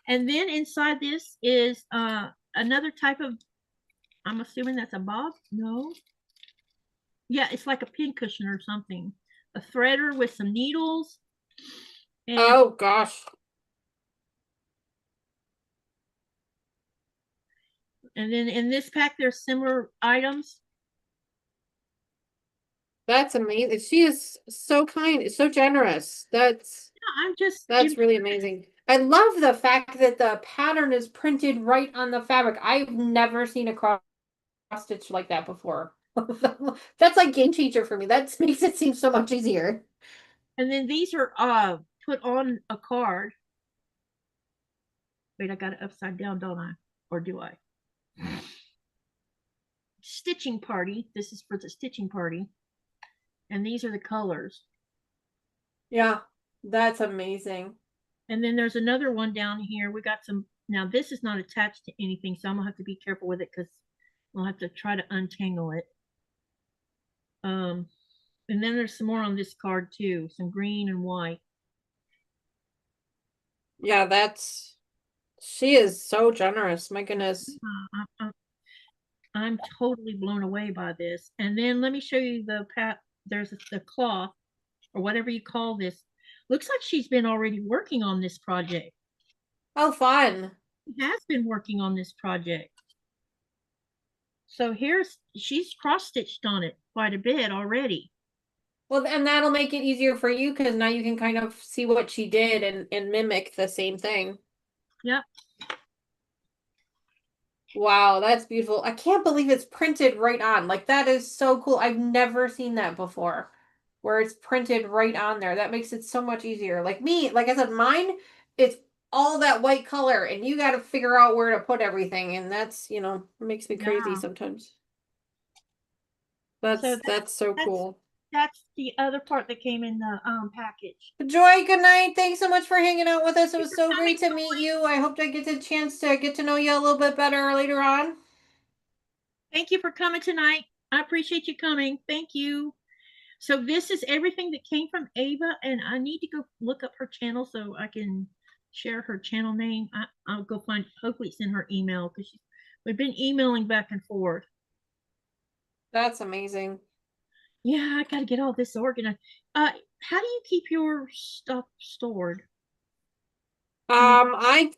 And then inside this is another type of, I'm assuming that's a bob? No. Yeah, it's like a pin cushion or something. A threader with some needles. And Oh gosh. then in this pack there's similar items. That's amazing. She is so kind, so generous. I'm just That's really amazing. I love the fact that the pattern is printed right on the fabric. I've never seen a cross stitch like that before. That's like game changer for me. That makes it seem so much easier. and then these are put on a card. Wait, I got it upside down, don't I? Or do I? Stitching party. This is for the stitching party. And these are the colors. Yeah, that's amazing. And then there's another one down here. We got some. Now this is not attached to anything, so I'm gonna have to be careful with it because I'll have to try to untangle it. And then there's some more on this card too, some green and white. Yeah, she is so generous. My goodness. I'm totally blown away by this. And then let me show you the there's the cloth or whatever you call this. Looks like she's been already working on this project. How fun. She has been working on this project. So she's cross stitched on it quite a bit already. Well, and that'll make it easier for you because now you can kind of see what she did and mimic the same thing. Yep. Wow, that's beautiful. I can't believe it's printed right on. Like, that is so cool. I've never seen that before, where it's printed right on there. That makes it so much easier. Like me, like I said, mine, it's all that white color, and you got to figure out where to put everything, and that's, makes me crazy Yeah. sometimes. So That's so cool. that's the other part that came in the package. Joy, good night. Thanks so much for hanging out with us. It Thank you was for so coming, great to meet you. I hope I get the chance to get to know you a little bit better later on. Thank you for coming tonight. I appreciate you coming. Thank you. So this is everything that came from Ava, and I need to go look up her channel so I can share her channel name. I'll go find. Hopefully, it's in her email because we've been emailing back and forth. That's amazing. Yeah, I got to get all this organized. How do you keep your stuff stored? I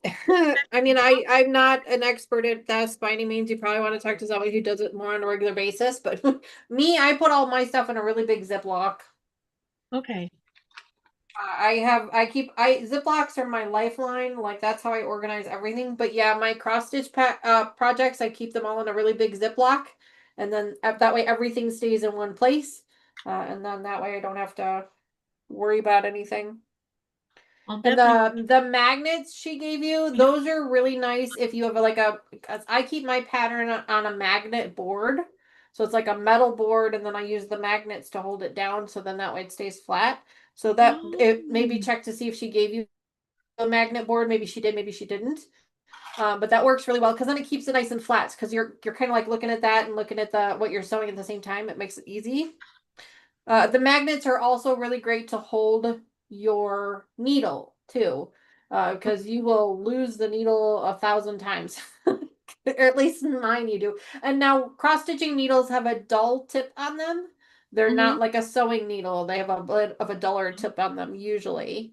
I mean I'm not an expert at this by any means. You probably want to talk to somebody who does it more on a regular basis, but me, I put all my stuff in a really big Ziploc. Okay. Ziplocs are my lifeline. Like, that's how I organize everything. But yeah, my cross stitch projects, I keep them all in a really big Ziploc, and then that way everything stays in one place, and then that way I don't have to worry about anything. I'll And definitely. the magnets she gave you, those are really nice if you have because I keep my pattern on a magnet board. So it's like a metal board, and then I use the magnets to hold it down, so then that way it stays flat. So that it maybe check to see if she gave you a magnet board. Maybe she did, maybe she didn't. But that works really well because then it keeps it nice and flat because you're kind of like looking at that and looking at what you're sewing at the same time. It makes it easy. The magnets are also really great to hold your needle too, because you will lose the needle 1,000 times. Or at least in mine you do. And now cross-stitching needles have a dull tip on them. They're not like a sewing needle. They have a bit of a duller tip on them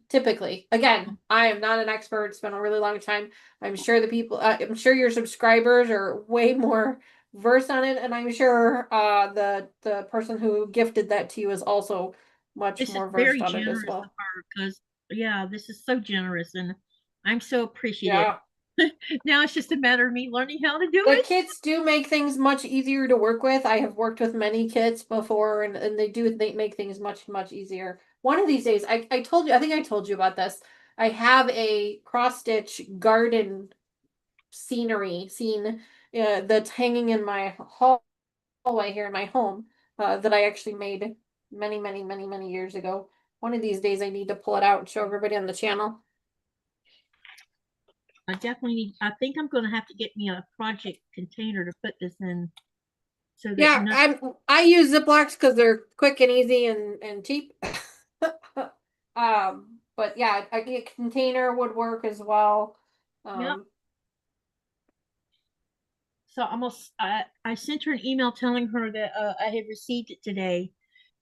typically. Again, I am not an expert. It's been a really long time. I'm sure I'm sure your subscribers are way more versed on it, and I'm sure the person who gifted that to you is also much This is more versed very on it as generous of well. her because, yeah, this is so generous and I'm so appreciative. Yeah. Now it's just a matter of me learning how to do The it. kits do make things much easier to work with. I have worked with many kits before, and they make things much, much easier. One of these days, I told you, I think I told you about this. I have a cross stitch garden scene that's hanging in my hallway here in my home that I actually made many, many, many, many years ago. One of these days I need to pull it out and show everybody on the channel. I definitely need, I think I'm going to have to get me a project container to put this in so that Yeah, I use Ziplocs because they're quick and easy and cheap. But yeah, a container would work as well. Yep. So almost, I sent her an email telling her that I had received it today.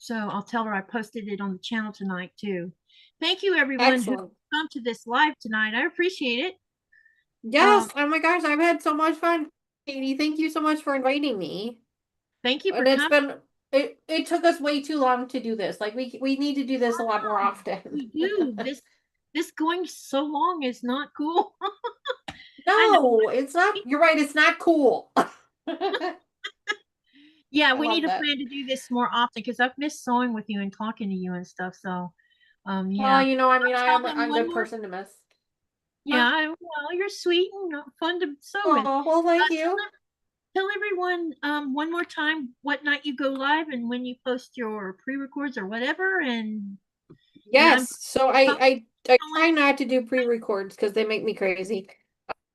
So I'll tell her I posted it on the channel tonight too. Thank you, everyone who Excellent. come to this live tonight. I appreciate it. Yes. Oh my gosh, I've had so much fun. Katie, thank you so much for inviting me. Thank you for And it's coming. been it took us way too long to do this. Like we need to do this a lot more often. We do. This going so long is not cool. I know. No, it's not. You're right. It's not cool. Yeah, I we need love to that. plan to do this more often because I've missed sewing with you and talking to you and stuff. So, Well, yeah. you know, I mean, I'll tell them I'm a one good more. person to miss. Yeah, well, you're sweet and fun to sew with. Oh, well, thank you. Tell everyone one more time what night you go live and when you post your pre-records or whatever. And I'm Yes. So I try not to do pre-records because they make me crazy.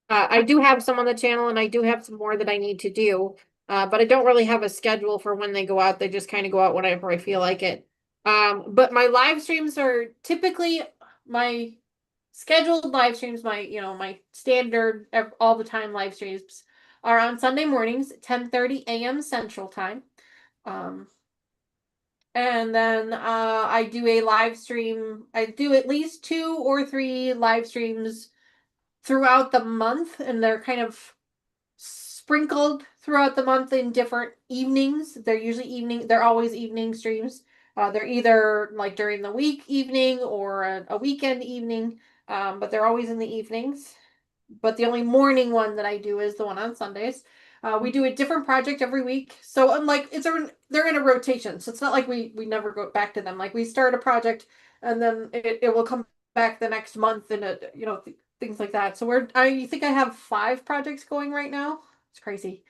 I do have some on the channel and I do have some more that I need to do. But I don't really have a schedule for when they go out. They just kind of go out whenever I feel like it. But my live streams are typically my scheduled live streams, my standard all the time live streams are on Sunday mornings, 10:30 a.m. Central Time. And then I do a live stream. I do at least 2 or 3 live streams throughout the month, and they're kind of sprinkled throughout the month in different evenings. They're always evening streams. They're either like during the week evening or a weekend evening, but they're always in the evenings. But the only morning one that I do is the one on Sundays. We do a different project every week. So unlike they're in a rotation. So it's not like we never go back to them. Like we start a project and then it will come back the next month and things like that. So I think I have 5 projects going right now. It's crazy.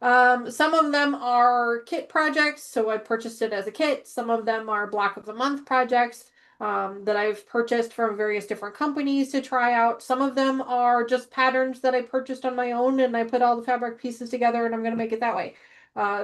Some of them are kit projects, so I purchased it as a kit. Some of them are block of the month projects that I've purchased from various different companies to try out. Some of them are just patterns that I purchased on my own and I put all the fabric pieces together and I'm going to make it that way.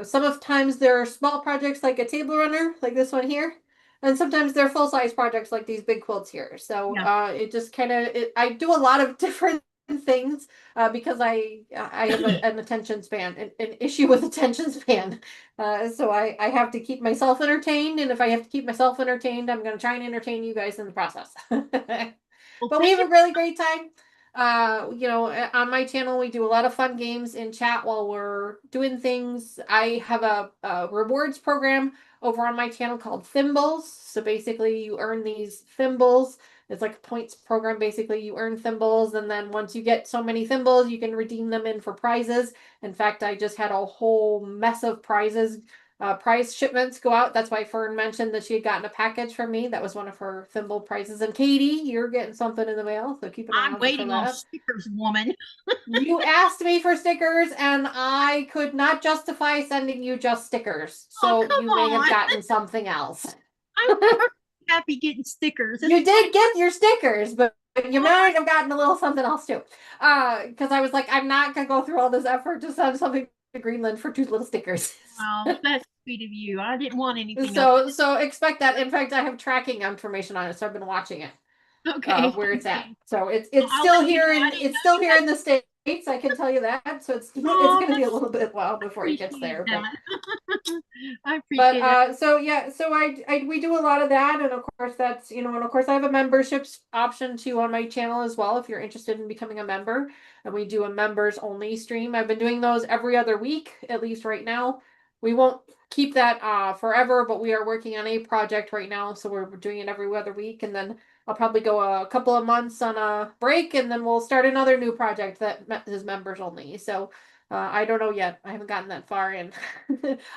Sometimes they're small projects like a table runner, like this one here. And sometimes they're full-size projects like these big quilts here. So it just kind of, I do a lot of different things because I have an attention span, an issue with attention span. So I have to keep myself entertained, and if I have to keep myself entertained, I'm going to try and entertain you guys in the process. But we have a really great time. On my channel, we do a lot of fun games in chat while we're doing things. I have a rewards program over on my channel called Thimbles. So basically, you earn these thimbles. It's like a points program. Basically, you earn thimbles, and then once you get so many thimbles, you can redeem them in for prizes. In fact, I just had a whole mess of prizes. Prize shipments go out. That's why Fern mentioned that she had gotten a package from me. That was one of her thimble prizes. And Katie, you're getting something in the mail, so keep an eye I'm out for waiting on that. stickers, woman. You asked me for stickers, and I could not justify sending you just stickers. So Come you may have on. gotten something else. I'm happy getting stickers. You did get your stickers, but you might have gotten a little something else too. Because I was like, I'm not gonna go through all this effort to send something to Greenland for 2 little stickers. Wow, that's sweet of you. I didn't want anything else. So expect that. In fact, I have tracking information on it, so I've been watching it. Okay. Where it's at. Okay. So it's I'll still let you here know. I in didn't it's know still you here had. in the States. I can tell you that. So it's Oh, going to be a little bit while before it gets appreciate there. that. I But appreciate that. so we do a lot of that, and of course that's and of course I have a memberships option too on my channel as well if you're interested in becoming a member. And we do a members only stream. I've been doing those every other week, at least right now. We won't keep that forever, but we are working on a project right now, so we're doing it every other week, and then I'll probably go a couple of months on a break, and then we'll start another new project that is members only. So I don't know yet. I haven't gotten that far in.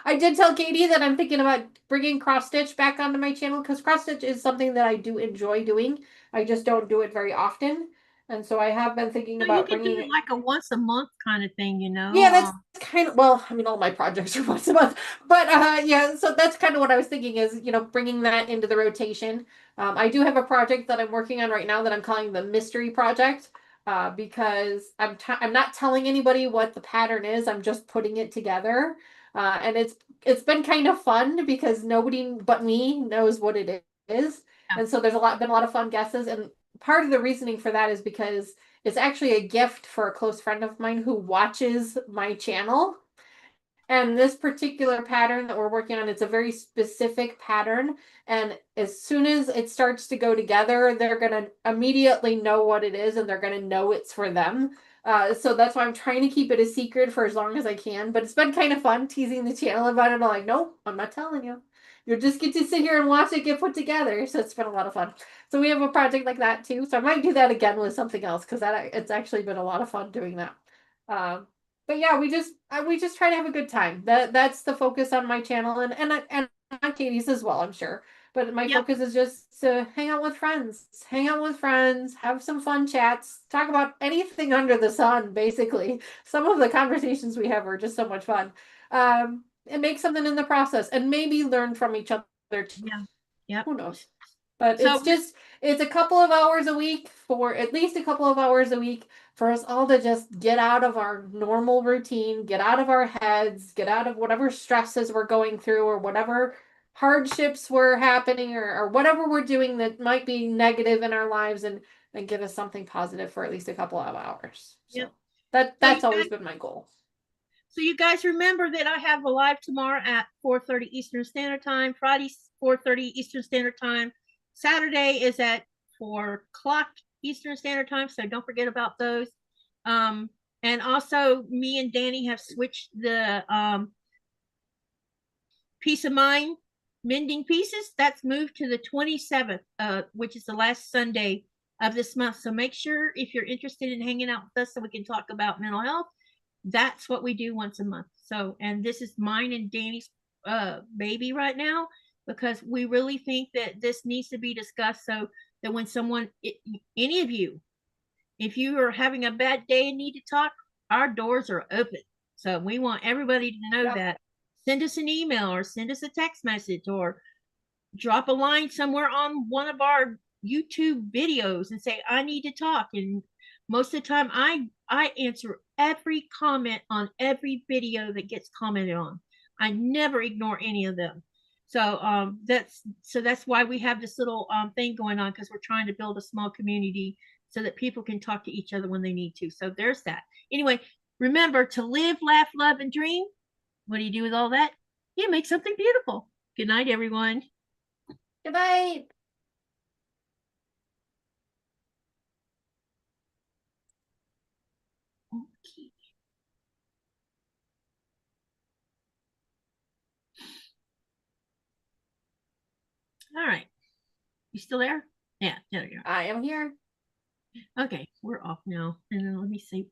I did tell Katie that I'm thinking about bringing cross stitch back onto my channel because cross stitch is something that I do enjoy doing. I just don't do it very often. And so I have been thinking So you about could do bringing it like a once a month kind of thing, you know? Yeah, that's kind of, well, I mean, all my projects are once a month, but yeah, so that's kind of what I was thinking is, bringing that into the rotation. I do have a project that I'm working on right now that I'm calling the mystery project, because I'm not telling anybody what the pattern is. I'm just putting it together, and it's been kind of fun because nobody but me knows what it is, Yeah. and so there's been a lot of fun guesses, and part of the reasoning for that is because it's actually a gift for a close friend of mine who watches my channel. And this particular pattern that we're working on, it's a very specific pattern. And as soon as it starts to go together, they're going to immediately know what it is and they're going to know it's for them. So that's why I'm trying to keep it a secret for as long as I can. But it's been kind of fun teasing the channel about it. I'm like, nope, I'm not telling you. You'll just get to sit here and watch it get put together. So it's been a lot of fun. So we have a project like that too. So I might do that again with something else because it's actually been a lot of fun doing that. But yeah, we just try to have a good time. That's the focus on my channel and on Katie's as well, I'm sure. But my Yep. focus is just to hang out with friends, have some fun chats, talk about anything under the sun, basically. Some of the conversations we have are just so much fun. And make something in the process and maybe learn from each other too. Yeah. Yep. Who knows? But So it's a couple of hours a week, for at least a couple of hours a week, for us all to just get out of our normal routine, get out of our heads, get out of whatever stresses we're going through or whatever hardships were happening or whatever we're doing that might be negative in our lives and give us something positive for at least a couple of hours. So yep. that's always been my goal. So you guys remember that I have a live tomorrow at 4:30 Eastern Standard Time, Friday 4:30 Eastern Standard Time. Saturday is at 4 o'clock Eastern Standard Time, so don't forget about those. And also me and Dani have switched the Piece of Mind mending pieces. That's moved to the 27th, which is the last Sunday of this month. So make sure if you're interested in hanging out with us so we can talk about mental health, that's what we do once a month. So, and this is mine and Dani's baby right now because we really think that this needs to be discussed so that when any of you, if you are having a bad day and need to talk, our doors are open. So we want everybody to know that. Send us an email or send us a text message or drop a line somewhere on one of our YouTube videos and say, I need to talk. And most of the time I answer every comment on every video that gets commented on. I never ignore any of them. So that's why we have this little thing going on, because we're trying to build a small community so that people can talk to each other when they need to. So there's that. Anyway, remember to live, laugh, love, and dream. What do you do with all that? You make something beautiful. Good night, everyone. Good night. Okay. All right. You still there? Yeah, there you are. I am here. Okay, we're off now. And then let me see.